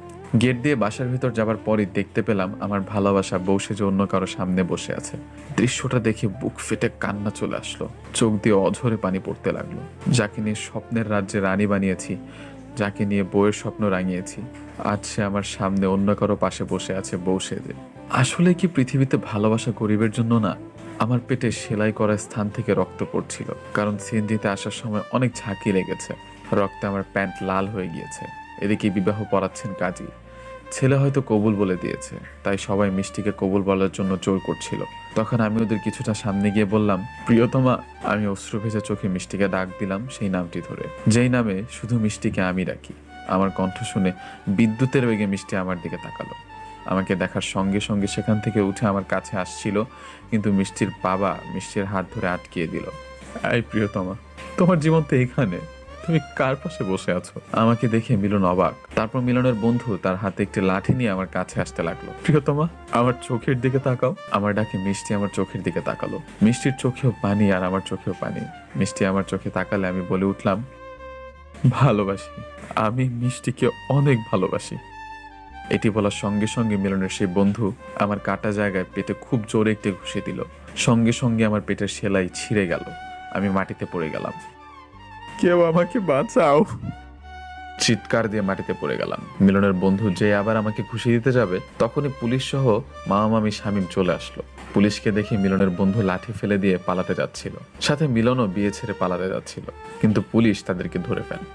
S3: গেট দিয়ে বাসার ভিতর যাবার পরই দেখতে পেলাম আমার ভালোবাসা বউ সেজে অন্য কারো সামনে বসে আছে। দৃশ্যটা দেখে বুক ফেটে কান্না চলে আসলো। চোখ দিয়ে অঝরে পানি পড়তে লাগলো। যাকে নিয়ে স্বপ্নের রাজ্যে রানী বানিয়েছি, যাকে নিয়ে বউয়ের স্বপ্ন রাঙিয়েছি, আজ সে আমার সামনে অন্য কারো পাশে বসে আছে বউ সেজে। আসলে কি পৃথিবীতে ভালোবাসা গরিবের জন্য না? আমার পেটে সেলাই করা স্থান থেকে রক্ত পড়ছিল, কারণ সিএনজিতে আসার সময় অনেক ঝাঁকি লেগেছে। রক্তে আমার প্যান্ট লাল হয়ে গিয়েছে। এদিকে বিবাহ পড়াচ্ছেন কাজী। ছেলে হয়তো কবুল বলে দিয়েছে, তাই সবাই মিষ্টিকে কবুল বলার জন্য জোর করছিল। তখন আমি ওদের কিছুটা সামনে গিয়ে বললাম, প্রিয়তমা। আমি অশ্রু ভেজা চোখে মিষ্টিকে ডাক দিলাম সেই নামটি ধরে, যেই নামে শুধু মিষ্টিকে আমি রাখি। আমার কণ্ঠ শুনে বিদ্যুতের বেগে মিষ্টি আমার দিকে তাকালো। আমাকে দেখার সঙ্গে সঙ্গে সেখান থেকে উঠে আমার কাছে আসছিল, কিন্তু মিষ্টির বাবা মিষ্টির হাত ধরে আটকিয়ে দিল। এই প্রিয়তমা, তোমার জীবন তো এখানে, তুমি কার পাশে বসে আছো? আমাকে দেখে মিলন অবাক। তারপর মিলনের বন্ধু তার হাতে একটি লাঠি নিয়ে আমার কাছে আসতে লাগলো। প্রিয়তমা, আমার চোখের দিকে তাকাও। আমার ডাকে মিষ্টি আমার চোখের দিকে তাকালো। মিষ্টির চোখেও পানি আর আমার চোখেও পানি। মিষ্টি আমার চোখে তাকালে আমি বলে উঠলাম, ভালোবাসি। আমি মিষ্টিকে অনেক ভালোবাসি। এটি বলার সঙ্গে সঙ্গে মিলনের সেই বন্ধু আমার কাটা জায়গায় পেটে খুব জোরে একটি ঘুষি দিল। সঙ্গে সঙ্গে আমার পেটের সেলাই ছিঁড়ে গেল। আমি মাটিতে পড়ে গেলাম। কেউ আমাকে বাঁচাও! চিৎকার দিয়ে মাটিতে পড়ে গেলাম। মিলনের বন্ধু যে আবার আমাকে ঘুষি দিতে যাবে, তখনই পুলিশ সহ মামা মামি শামীম চলে আসলো। পুলিশকে দেখে মিলনের বন্ধু লাঠি ফেলে দিয়ে পালাতে যাচ্ছিল, সাথে মিলনও বিয়ে ছেড়ে পালাতে যাচ্ছিল, কিন্তু পুলিশ তাদেরকে ধরে ফেলে।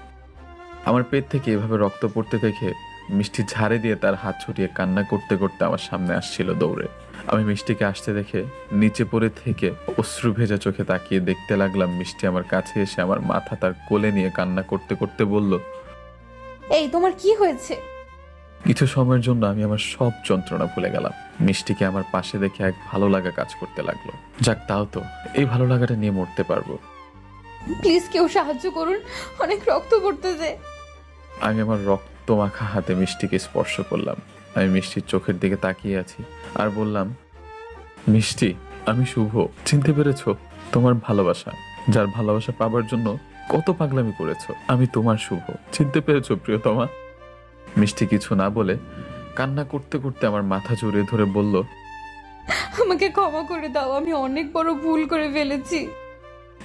S3: আমার পেট থেকে এভাবে রক্ত পড়তে দেখে মিষ্টি ঝাড়ে দিয়ে তার হাত ছুটিয়ে কান্না করতে করতে আমার সামনে আসছিল দৌড়ে। আমি মিষ্টিকে আসতে দেখে নিচে পড়ে থেকে অশ্রু ভেজা চোখে তাকিয়ে দেখতে লাগলাম। মিষ্টি আমার কাছে এসে আমার মাথা তার কোলে নিয়ে কান্না করতে করতে বলল,
S4: এই তোমার কি হয়েছে?
S3: কিছু সময়ের জন্য আমি আমার সব যন্ত্রণা ভুলে গেলাম। মিষ্টিকে আমার পাশে দেখে এক ভালো লাগা কাজ করতে লাগলো। যাক, তাও তো এই ভালো লাগাটা নিয়ে মরতে পারবো।
S4: প্লিজ কেউ সাহায্য করুন, অনেক রক্ত পড়তেছে।
S3: আমি আমার রক্ত মাখা হাতে মিষ্টিকে স্পর্শ করলাম। আমি মিষ্টির চোখের দিকে তাকিয়ে আছি আর বললাম, মিষ্টি, আমি শুভ। চিনতে পেরেছো? তোমার ভালোবাসা, যার ভালোবাসা পাবার জন্য কত পাগলামি করেছো, আমি তোমার শুভ। চিনতে পেরেছো প্রিয়তমা? মিষ্টি কিছু না বলে কান্না করতে করতে আমার মাথা জড়িয়ে ধরে বলল,
S4: আমাকে ক্ষমা করে দাও, আমি অনেক বড় ভুল করে ফেলেছি।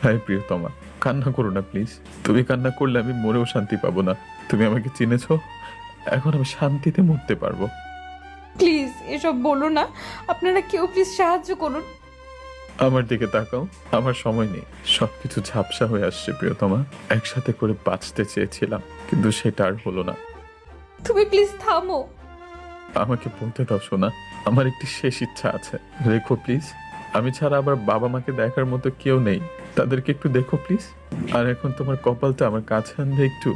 S3: হাই প্রিয়তমা, কান্না করো না প্লিজ। তুমি কান্না করলে আমি মরেও শান্তি পাবো না। তুমি আমাকে চিনেছো, এখন আমি শান্তিতে মরতে পারবো।
S4: প্লিজ এসব বলো না, আপনারা কেউ প্লিজ সাহায্য করুন।
S3: আমার দিকে তাকাও, আমার সময় নেই। সবকিছু ঝাপসা হয়ে আসছে প্রিয়তমা। একসাথে করে বাঁচতে চেয়েছিলাম, কিন্তু সেটা আর হলো না।
S4: তুমি প্লিজ থামো।
S3: আমাকে বলতে দাও সোনা, আমার একটি শেষ ইচ্ছা আছে। রেখো প্লিজ। আমি ছাড়া আবার বাবা মাকে দেখার মতো কেউ নেই, তাদেরকে একটু দেখো প্লিজ। আর এখন তোমার কপালটা আমার কাছে আনবে একটু।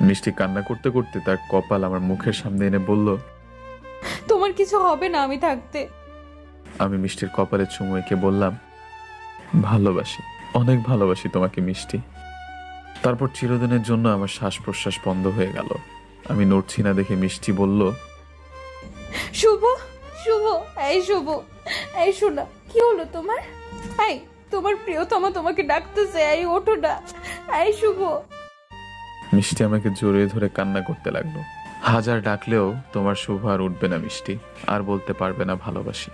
S3: মিষ্টি কান্না করতে করতে তার কপাল আমার মুখের সামনে এনে বলল,
S4: তোমার কিছু হবে না আমি থাকতে।
S3: আমি মিষ্টির কপালে চুমু এঁকে বললাম, ভালোবাসি, অনেক ভালোবাসি তোমাকে মিষ্টি। তারপর চিরদিনের জন্য আমার শ্বাস প্রশ্বাস বন্ধ হয়ে গেল। আমি নড়ছি না দেখে মিষ্টি বলল,
S4: শুভ, শুভ, এই শুভ, এই শোনা, কি হলো তোমার? এই তোমার প্রিয়তমা তোমাকে ডাকতেছে, এই ওঠো না, এই শুভ।
S3: মিষ্টি আমাকে জড়িয়ে ধরে কান্না করতে লাগলো। হাজার ডাকলেও তোমার শুভ আর উঠবে না মিষ্টি, আর বলতে পারবে না ভালোবাসি।